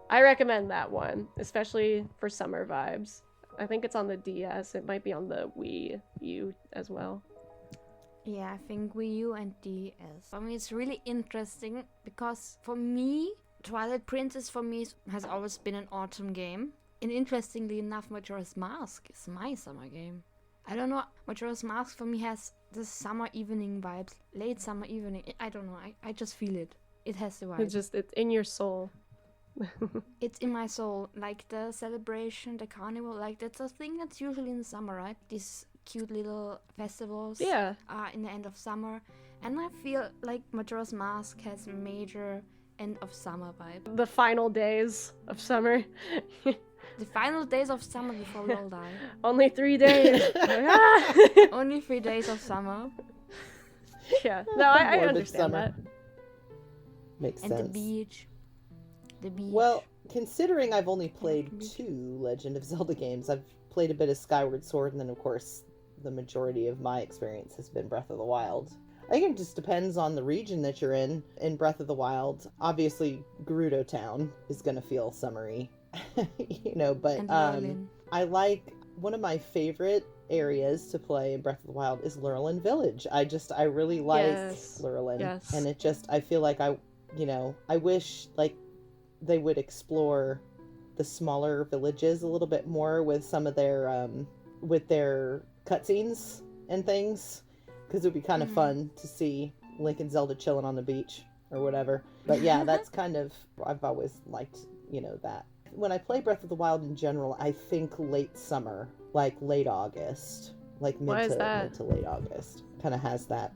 I recommend that one, especially for summer vibes. I think it's on the DS. It might be on the Wii U as well. Yeah, I think Wii U and DS. I mean, it's really interesting because for me, Twilight Princess for me has always been an autumn game. And interestingly enough, Majora's Mask is my summer game. I don't know, Majora's Mask for me has the summer evening vibes, late summer evening. I don't know, I just feel it. It has the vibe. It's in your soul. It's in my soul, like the celebration, the carnival, like that's a thing that's usually in the summer, right? These cute little festivals are in the end of summer, and I feel like Majora's Mask has major end of summer vibe. The final days of summer. The final days of summer before we all die. Only 3 days. Only 3 days of summer. Yeah, no, I understand that. Makes sense. And the beach. Well, considering I've only played 2 Legend of Zelda games, I've played a bit of Skyward Sword, and then of course the majority of my experience has been Breath of the Wild. I think it just depends on the region that you're in. In Breath of the Wild, obviously Gerudo Town is going to feel summery, you know, but I like, one of my favorite areas to play in Breath of the Wild is Lurelin Village. I really like Lurelin, and it just, I feel like I wish like they would explore the smaller villages a little bit more with some of their cutscenes and things, because it would be kind of fun to see Link and Zelda chilling on the beach or whatever. But yeah, that's kind of, I've always liked, you know, that. When I play Breath of the Wild in general, I think late summer, like late August, like mid to late August, kind of has that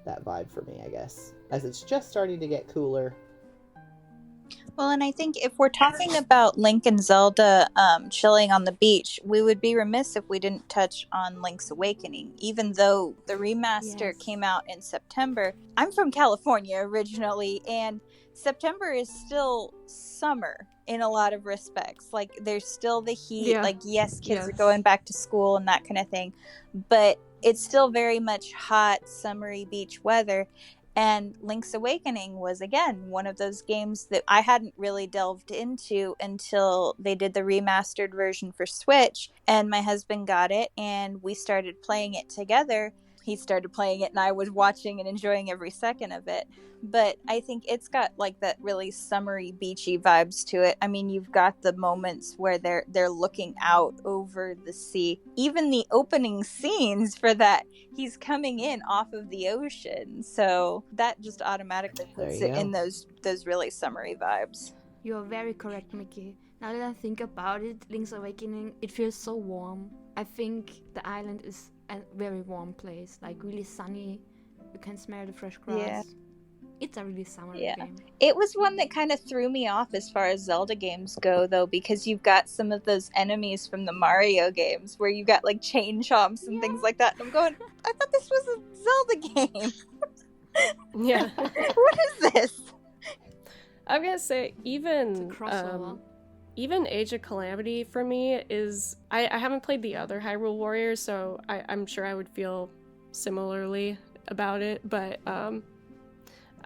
vibe for me, I guess, as it's just starting to get cooler. Well, and I think if we're talking about Link and Zelda chilling on the beach, we would be remiss if we didn't touch on Link's Awakening. Even though the remaster Yes. came out in September, I'm from California originally, and September is still summer in a lot of respects. Like, there's still the heat. Yeah. Like, yes, kids Yes. are going back to school and that kind of thing, but it's still very much hot, summery beach weather. And Link's Awakening was, again, one of those games that I hadn't really delved into until they did the remastered version for Switch. And my husband got it, and we started playing it together. He started playing it, and I was watching and enjoying every second of it. But I think it's got like that really summery, beachy vibes to it. I mean, you've got the moments where they're looking out over the sea. Even the opening scenes for that, he's coming in off of the ocean. So that just automatically puts it in those really summery vibes. You're very correct, Mickey. Now that I think about it, Link's Awakening, it feels so warm. I think the island is a very warm place, like really sunny. You can smell the fresh grass. Yeah. It's a really summery game. It was one that kind of threw me off as far as Zelda games go, though, because you've got some of those enemies from the Mario games where you got like chain chomps and things like that. And I'm going, I thought this was a Zelda game. Yeah. What is this? I'm gonna say It's even a crossover. even Age of Calamity for me is I haven't played the other Hyrule Warriors, so I'm sure I would feel similarly about it, but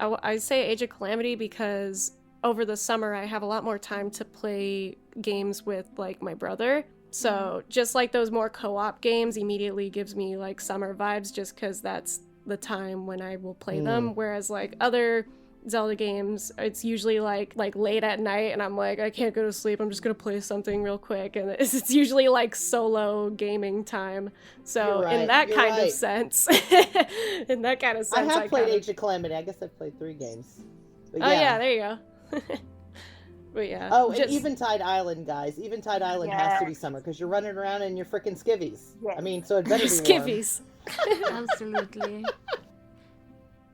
I say Age of Calamity because over the summer I have a lot more time to play games with like my brother. So just like those more co-op games immediately gives me like summer vibes just because that's the time when I will play them. Whereas like other Zelda games, it's usually like late at night and I'm like, I can't go to sleep, I'm just gonna play something real quick, and it's usually like solo gaming time. So in that kind of sense I have played Age of Calamity. I guess I've played 3 games. But Oh yeah, there you go. But yeah. Oh, and Eventide Island, guys. Eventide Island has to be Yes. summer because you're running around in your frickin' skivvies. Yes. I mean, so it better be warm. skivvies. Absolutely.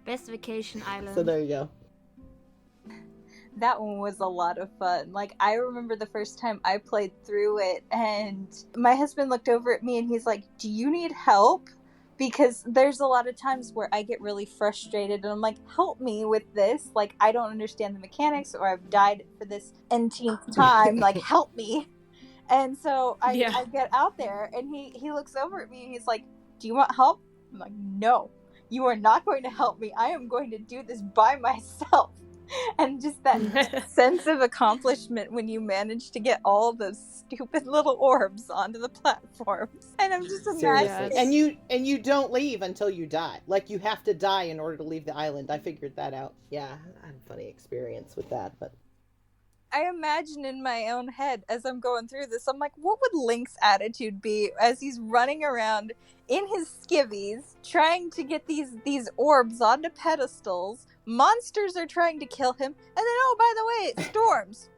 Best vacation island. So there you go. That one was a lot of fun. Like, I remember the first time I played through it, and my husband looked over at me and he's like, do you need help? Because there's a lot of times where I get really frustrated and I'm like, help me with this. Like, I don't understand the mechanics, or I've died for this nth time. Like, help me. And so I get out there and he looks over at me and he's like, do you want help? I'm like, no, you are not going to help me. I am going to do this by myself. And just that sense of accomplishment when you manage to get all those stupid little orbs onto the platforms. And I'm just imagining. Seriously. And you don't leave until you die. Like, you have to die in order to leave the island. I figured that out. Yeah, I had a funny experience with that, but I imagine in my own head as I'm going through this, I'm like, what would Link's attitude be as he's running around in his skivvies trying to get these orbs onto pedestals? Monsters are trying to kill him, and then, oh, by the way, it storms.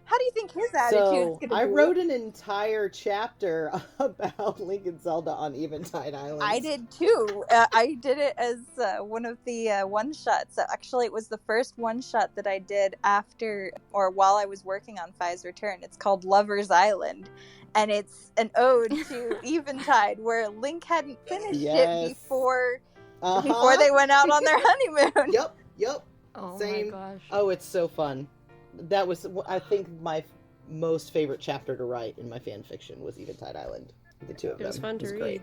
How do you think his attitude is going to be? I wrote an entire chapter about Link and Zelda on Eventide Island. I did too. I did it as one of the one-shots. Actually, it was the first one-shot that I did after or while I was working on Fi's Return. It's called Lover's Island. And it's an ode to Eventide, where Link hadn't finished it before they went out on their honeymoon. Yep. Oh Same. my gosh. Oh, it's so fun. That was, I think, my most favorite chapter to write in my fan fiction was Eventide Island. The two of them. It was fun to read.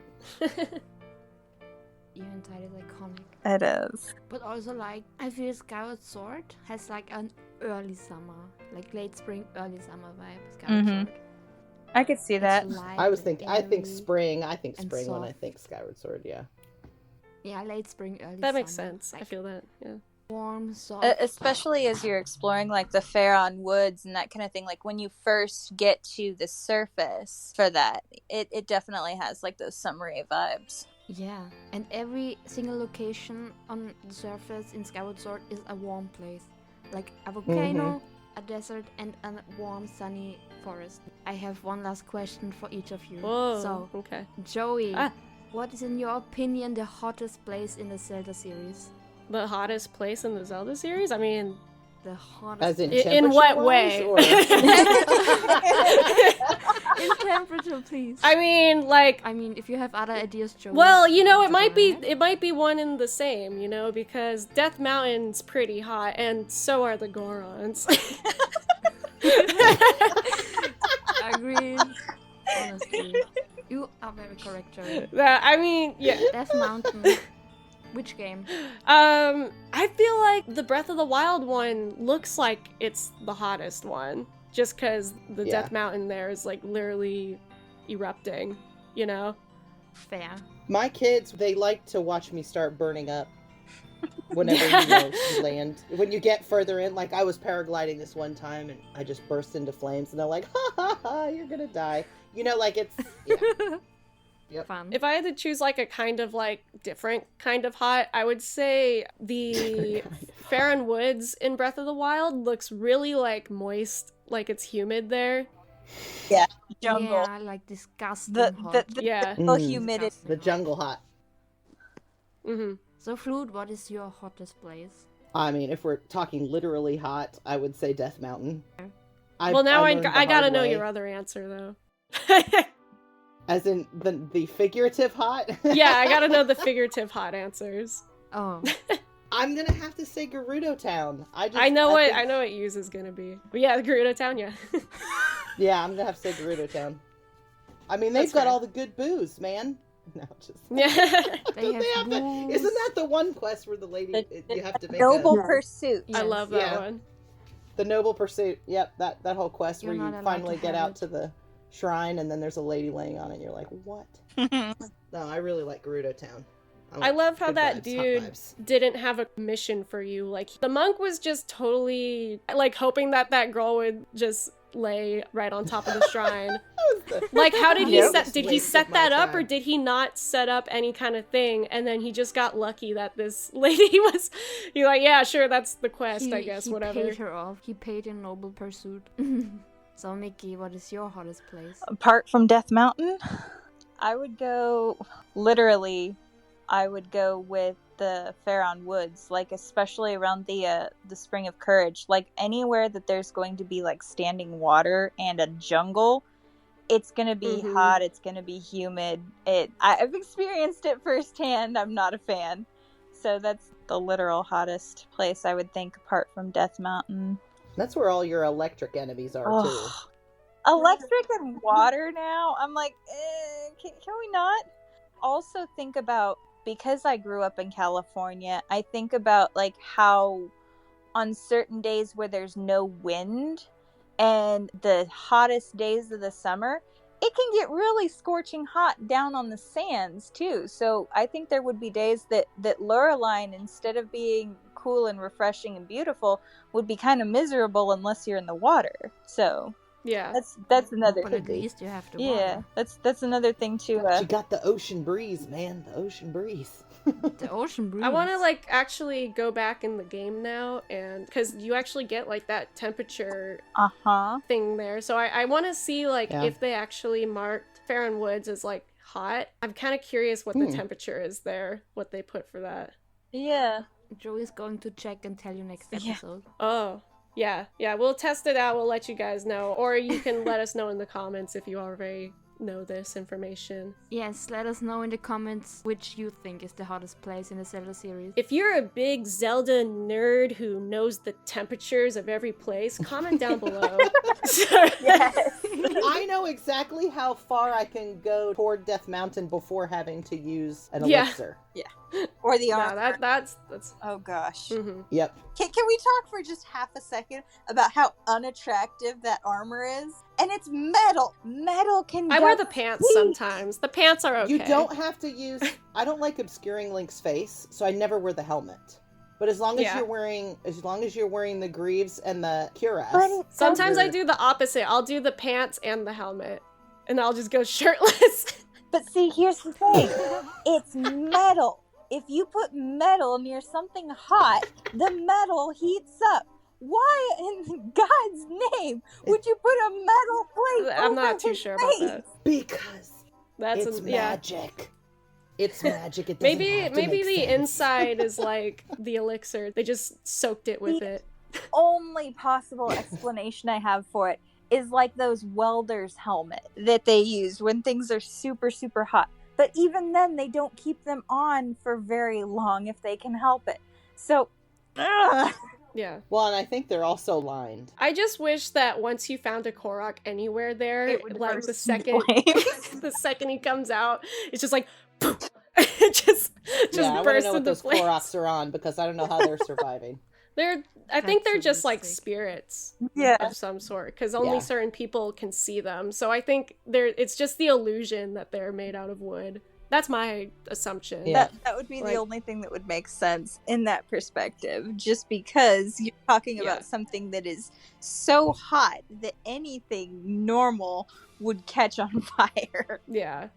Eventide is iconic. It is. But also, like, I feel Skyward Sword has like an early summer, like late spring, early summer vibe. Skyward Sword. I could see that. I think spring. I think and spring when I soft. think Skyward Sword, yeah. Yeah, late spring, early summer. That makes sense. Like, I feel that, yeah. warm, soft. Especially as you're exploring like the Faron Woods and that kind of thing. Like when you first get to the surface for that, it definitely has like those summery vibes. Yeah, and every single location on the surface in Skyward Sword is a warm place. Like a volcano, a desert, and a warm, sunny forest. I have one last question for each of you. Whoa, So, okay. Joey, what is in your opinion the hottest place in the Zelda series? The hottest place in the Zelda series? I mean, The hottest. As in In what way? temperature-wise, or- in temperature, please. I mean, like, if you have other ideas, Joey. well, you know, it go might be ahead. one and the same, you know, because Death Mountain's pretty hot, and so are the Gorons. Agreed. Honestly, you are very correct, Joey. I mean, yeah. Death Mountain. Which game? I feel like the Breath of the Wild one looks like it's the hottest one, just because the Yeah. Death Mountain there is like literally erupting, you know? Fair. My kids, they like to watch me start burning up whenever you land. When you get further in, like I was paragliding this one time and I just burst into flames and they're like, ha ha ha, you're gonna die. You know, like it's, yeah. Yep. Fun. If I had to choose like a kind of like different kind of hot, I would say the Farron Woods in Breath of the Wild looks really like moist, like it's humid there. Yeah, jungle. Yeah, like disgusting The hot. Yeah. humidity. Disgusting The hot. jungle hot. Mm-hmm. So, Flute, what is your hottest place? I mean, if we're talking literally hot, I would say Death Mountain. Well, now I learned the gotta hard know way. your other answer though. As in the figurative hot? Yeah, I gotta know the figurative hot answers. Oh, I'm gonna have to say Gerudo Town. I know what think- Use is gonna be. But yeah, Gerudo Town, yeah. Yeah, I'm gonna have to say Gerudo Town. I mean, they've That's got fair. all the good booze, man. No, just Yeah. They have that? booze. Isn't that the one quest where the lady you have to make Noble a, pursuit. I Yes. love that Yeah. one. the noble pursuit? Yep, that whole quest You're where not you allowed finally to get have out it. to the shrine and then there's a lady laying on it. And you're like, what? No, I really like Gerudo Town. I love how good that vibes, hot dude vibes. didn't have a mission for you. Like, the monk was just totally, like, hoping that girl would just lay right on top of the shrine. That was the- Like, how did he Yep. set, did he Waste set of my that up, or time. did he not set up any kind of thing, and then he just got lucky that this lady was, you're like, yeah, sure, that's the quest, I guess, he whatever. paid her off. He paid in noble pursuit. So, Mickey, what is your hottest place? Apart from Death Mountain, I would go with the Farron Woods, like especially around the Spring of Courage, like anywhere that there's going to be like standing water and a jungle. It's gonna be Mhm. hot. It's gonna be humid. I've experienced it firsthand. I'm not a fan, so that's the literal hottest place I would think, apart from Death Mountain. That's where all your electric enemies are too. Oh, electric and water now. I'm like, can we not? Also think about, because I grew up in California, I think about like how on certain days where there's no wind and the hottest days of the summer, it can get really scorching hot down on the sands too. So I think there would be days that Loreline, instead of being cool and refreshing and beautiful, would be kind of miserable unless you're in the water. So Yeah. that's another But thing. at least you have to Yeah, water. that's another thing too. But you got the ocean breeze, man. The ocean breeze. The ocean breeze. I want to like actually go back in the game now, and because you actually get like that temperature thing there, so I want to see like Yeah. if they actually marked Farron Woods as like hot. I'm kind of curious what the Hmm. temperature is there, what they put for that. Yeah. Joey's going to check and tell you next Yeah. episode. Oh yeah, we'll test it out, we'll let you guys know, or you can let us know in the comments if you already know this information. Yes, let us know in the comments which you think is the hottest place in the Zelda series. If you're a big Zelda nerd who knows the temperatures of every place, comment down below. Yes. I know exactly how far I can go toward Death Mountain before having to use an Yeah. elixir. Or the No, armor. that's Oh gosh. mhm. Yep. Can we talk for just half a second about how unattractive that armor is? And it's metal. Metal can. I go wear the pants sweet. sometimes. The pants are okay. You don't have to use. I don't like obscuring Link's face, so I never wear the helmet. But as long as Yeah. you're wearing the greaves and the cuirass, But it Sometimes I You're- do the opposite. I'll do the pants and the helmet, and I'll just go shirtless. But see, here's the thing. It's metal. If you put metal near something hot, the metal heats up. Why in God's name would you put a metal plate I'm over not too his sure about face? that. because That's it's yeah. magic. It's magic. It doesn't Maybe have to maybe make the sense. inside is like the elixir. They just soaked it with it. only possible explanation I have for it is like those welder's helmet that they use when things are super, super hot. But even then, they don't keep them on for very long if they can help it. So, Yeah. Well, and I think they're also lined. I just wish that once you found a Korok anywhere there, It would like burst the second flames. the second he comes out, it's just like poof, it just Yeah, I want to bursts know what into those flames. Koroks are on because I don't know how they're surviving. I think they're That's just like sadistic. spirits Yeah. of some sort, because only Yeah. certain people can see them. So I think it's just the illusion that they're made out of wood. That's my assumption. Yeah. That would be Like- the only thing that would make sense in that perspective, just because you're talking Yeah. about something that is so hot that anything normal would catch on fire. Yeah.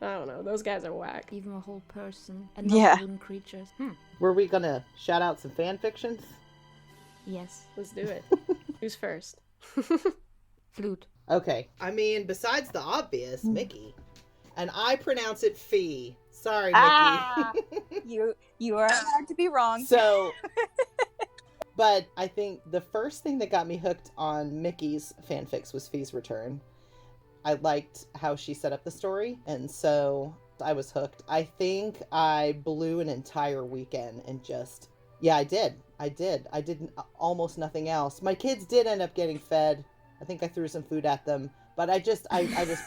I don't know. Those guys are whack. Even a whole person and not Yeah. wooden creatures. Were we gonna shout out some fan fictions? Yes. Let's do it. Who's first? Flute. Okay. I mean, besides the obvious, Mickey. And I pronounce it Fee. Sorry, Mickey. Ah! You are allowed to be wrong. So, but I think the first thing that got me hooked on Mickey's fanfics was Fee's Return. I liked how she set up the story, and so I was hooked. I think I blew an entire weekend and just, yeah, I did. I did almost nothing else. My kids did end up getting fed. I think I threw some food at them, but I just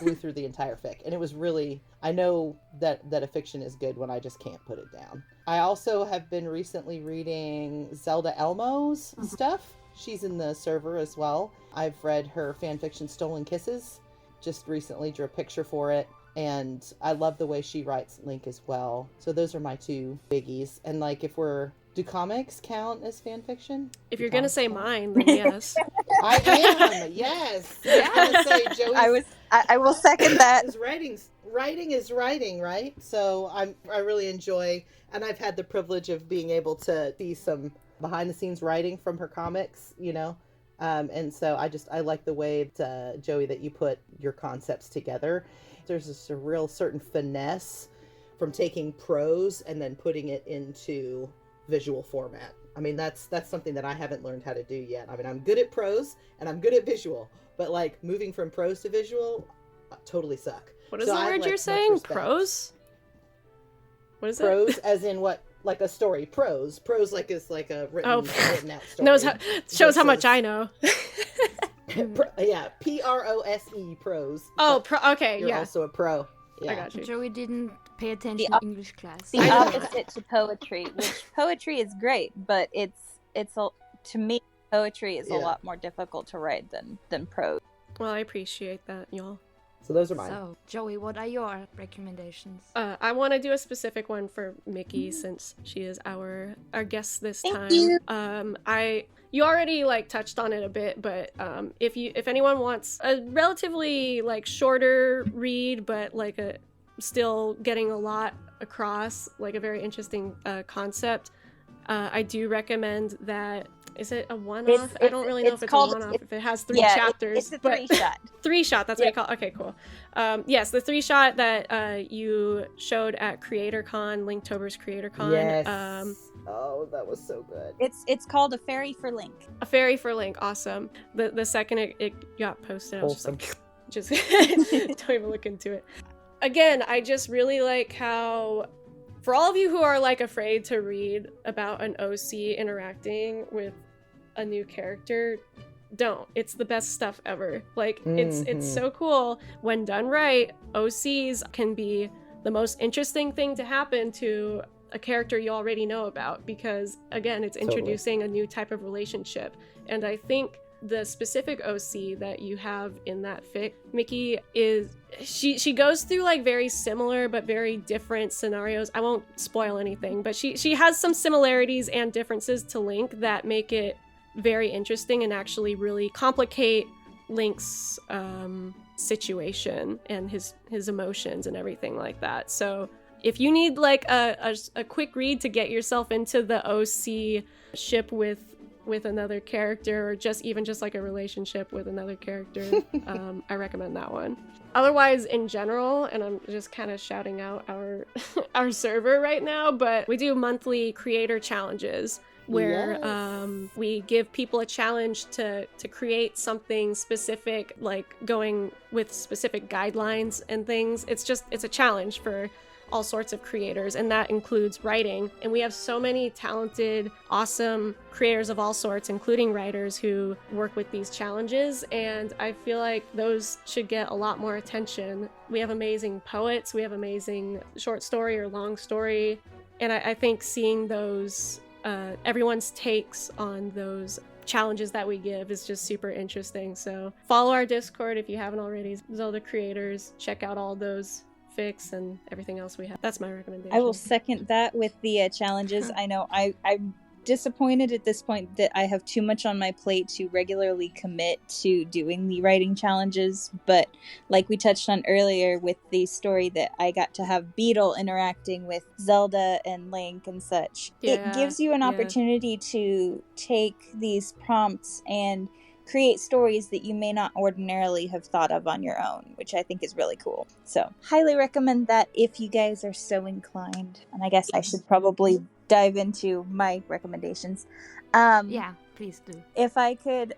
blew through the entire fic, and it was really, I know that a fiction is good when I just can't put it down. I also have been recently reading Zelda Elmo's stuff. She's in the server as well. I've read her fanfiction Stolen Kisses. Just recently drew a picture for it, and I love the way she writes Link as well. So those are my two biggies. And like, do comics count as fanfiction? If you're gonna say mine, then yes. I am. Yes. I was gonna say Joey's. I will second that. His writing is writing, right? So I really enjoy, and I've had the privilege of being able to see some behind the scenes writing from her comics, you know. And so I like the way Joey, that you put your concepts together. There's just a real certain finesse from taking prose and then putting it into visual format. I mean, that's something that I haven't learned how to do yet. I mean, I'm good at prose and I'm good at visual, but like moving from prose to visual, I totally suck. What is So the I have, word like, you're much saying? respect. Prose? What is Prose it? as in what? Like a story. Prose like is like a written out story. Shows how much versus- I know. Yeah, PROSE, prose. Oh, But okay, you're yeah. also a pro. Yeah. I got you. Joey didn't pay attention The in English class. The I know. opposite to poetry, which poetry is great, but to me, poetry is a Yeah. lot more difficult to write than prose. Well, I appreciate that, y'all. So those are mine. So, Joey, what are your recommendations? I want to do a specific one for Mickey since she is our guest this Thank time. you. You already like touched on it a bit, but if anyone wants a relatively like shorter read, but like still getting a lot across, like a very interesting concept, I do recommend that. Is it a one-off? I don't really know if it's a one-off, if it has three chapters. It's a but 3-shot. 3-shot, that's what you call it. Okay, cool. Yes, the 3-shot that you showed at CreatorCon, Linktober's CreatorCon. Yes. Oh, that was so good. It's called A Fairy for Link. A Fairy for Link, awesome. The second it got posted, I was Wholesome. just don't even look into it. Again, I just really like how, for all of you who are like afraid to read about an OC interacting with a new character, don't. It's the best stuff ever. Like it's so cool when done right. OCs can be the most interesting thing to happen to a character you already know about, because again, it's introducing a new type of relationship. And I think the specific OC that you have in that fic, Mickey, is she goes through like very similar but very different scenarios. I won't spoil anything, but she has some similarities and differences to Link that make it very interesting and actually really complicate Link's situation and his emotions and everything like that. So if you need like a quick read to get yourself into the OC ship with another character, or just like a relationship with another character, I recommend that one. Otherwise, in general, and I'm just kind of shouting out our server right now, but we do monthly creator challenges where Yes. we give people a challenge to create something specific, like going with specific guidelines and things. It's a challenge for all sorts of creators, and that includes writing. And we have so many talented, awesome creators of all sorts, including writers who work with these challenges, and I feel like those should get a lot more attention. We have amazing poets, we have amazing short story or long story, and I think seeing those, everyone's takes on those challenges that we give is just super interesting. So follow our Discord if you haven't already, Zelda Creators. Check out all those fics and everything else we have. That's my recommendation. I will second that with the challenges. I know I'm disappointed at this point that I have too much on my plate to regularly commit to doing the writing challenges, but like we touched on earlier with the story that I got to have Beetle interacting with Zelda and Link and such, it gives you an opportunity to take these prompts and create stories that you may not ordinarily have thought of on your own, which I think is really cool. So, highly recommend that if you guys are so inclined. And I guess I should probably dive into my recommendations. Yeah, please do. If I could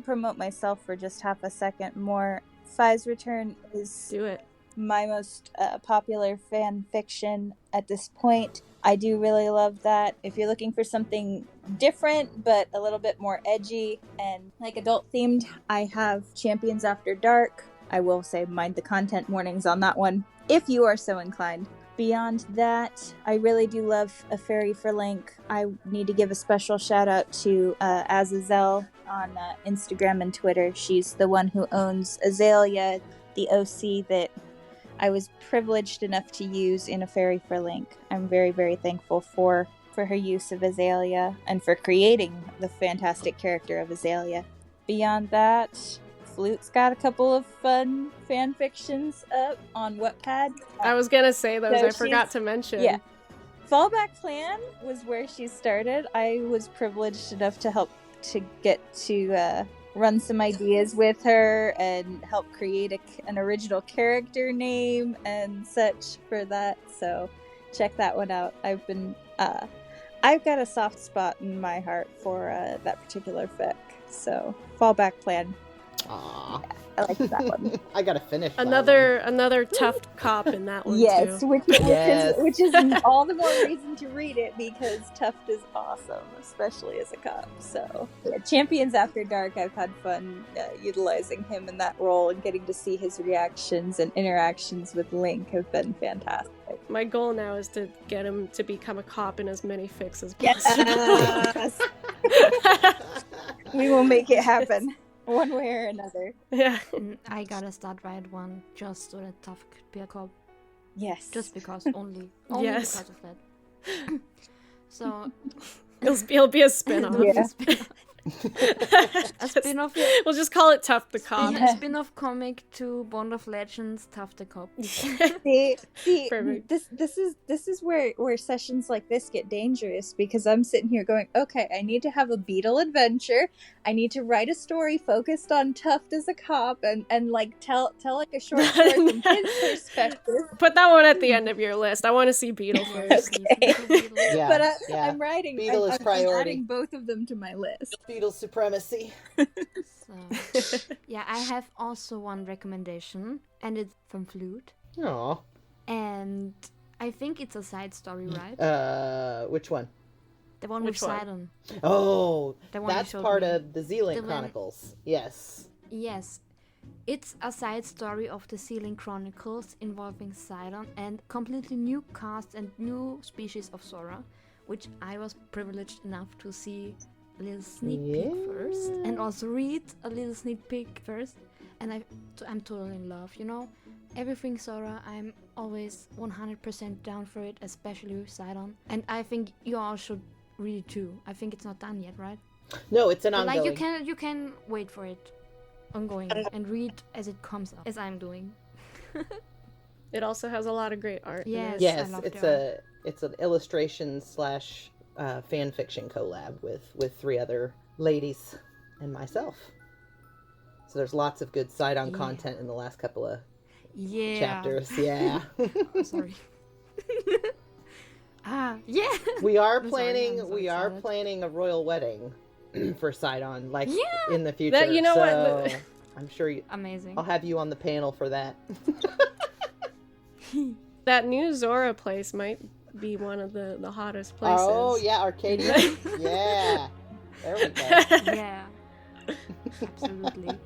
promote myself for just half a second more, Phi's Return is do it. My most popular fan fiction at this point. I do really love that. If you're looking for something different but a little bit more edgy and like adult themed, I have Champions After Dark. I will say mind the content warnings on that one if you are so inclined. Beyond that, I really do love A Fairy for Link. I need to give a special shout out to Azazel on Instagram and Twitter. She's the one who owns Azalea, the OC that I was privileged enough to use in A Fairy for Link. I'm very, very thankful for her use of Azalea and for creating the fantastic character of Azalea. Beyond that, Flute's got a couple of fun fan fictions up on Wattpad. I was gonna say those, So I forgot to mention. Yeah. Fallback Plan was where she started. I was privileged enough to help to get to run some ideas with her and help create an original character name and such for that. So check that one out. I've got a soft spot in my heart for that particular fic. So Fallback Plan. Aww. Yeah, I like that one. I gotta finish Another tough cop in that one yes, too. which is all the more reason to read it because Tuft is awesome, especially as a cop. So yeah, Champions After Dark, I've had fun utilizing him in that role, and getting to see his reactions and interactions with Link have been fantastic. My goal now is to get him to become a cop in as many fics as possible. Yes. We will make it happen. One way or another. Yeah. I gotta start write one just so that Tough could be a cop. Yes. Just because, only Yes. because of that. So He'll be a spin-off. Yeah. A spin-off. We'll just call it Tough the Cop. A spin-off comic to Bond of Legends, Tough the Cop. See, Perfect. this is where sessions like this get dangerous, because I'm sitting here going, okay, I need to have a Beetle adventure. I need to write a story focused on Tuft as a cop and like tell like a short story from his perspective. Put that one at the end of your list. I want to see Beetle first. Okay. Yeah, But yeah. I'm writing. Beetle is I'm priority. adding both of them to my list. Beetle supremacy. So, yeah, I have also one recommendation, and it's from Flute. Aw. And I think it's a side story, right? Which one? The one Which with one? Sidon. Oh, The one you that's showed part me. of the Zealand The one- Chronicles. Yes. Yes. It's a side story of the Sealing Chronicles involving Sidon and completely new cast and new species of Sora, which I was privileged enough to see a little sneak peek first, and also read a little sneak peek first, and I'm totally in love, you know? Everything Sora, I'm always 100% down for it, especially with Sidon, and I think you all should read it too. I think it's not done yet, right? No, it's an But ongoing. like you can wait for it ongoing and read as it comes up, as I'm doing. It also has a lot of great art. in Yes. it. Yes, I love it's an illustration / fan fiction collab with 3 other ladies and myself. So there's lots of good side-on Yeah. content in the last couple of Yeah. chapters. Yeah. Sorry. Yeah. We are I'm sorry, planning. I'm so we are excited. planning a royal wedding for Sidon, like Yeah. in the future. You know so what? I'm sure Amazing. I'll have you on the panel for that. That new Zora place might be one of the hottest places. Oh yeah, Arcadia. Yeah, there we go. Yeah. Absolutely.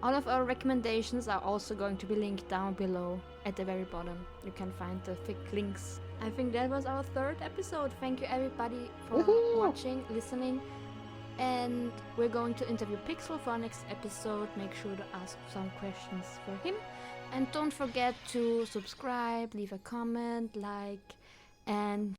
All of our recommendations are also going to be linked down below at the very bottom. You can find the thick links. I think that was our 3rd episode. Thank you everybody for Woohoo! watching, listening. And we're going to interview Pixel for our next episode. Make sure to ask some questions for him. And don't forget to subscribe, leave a comment, like, and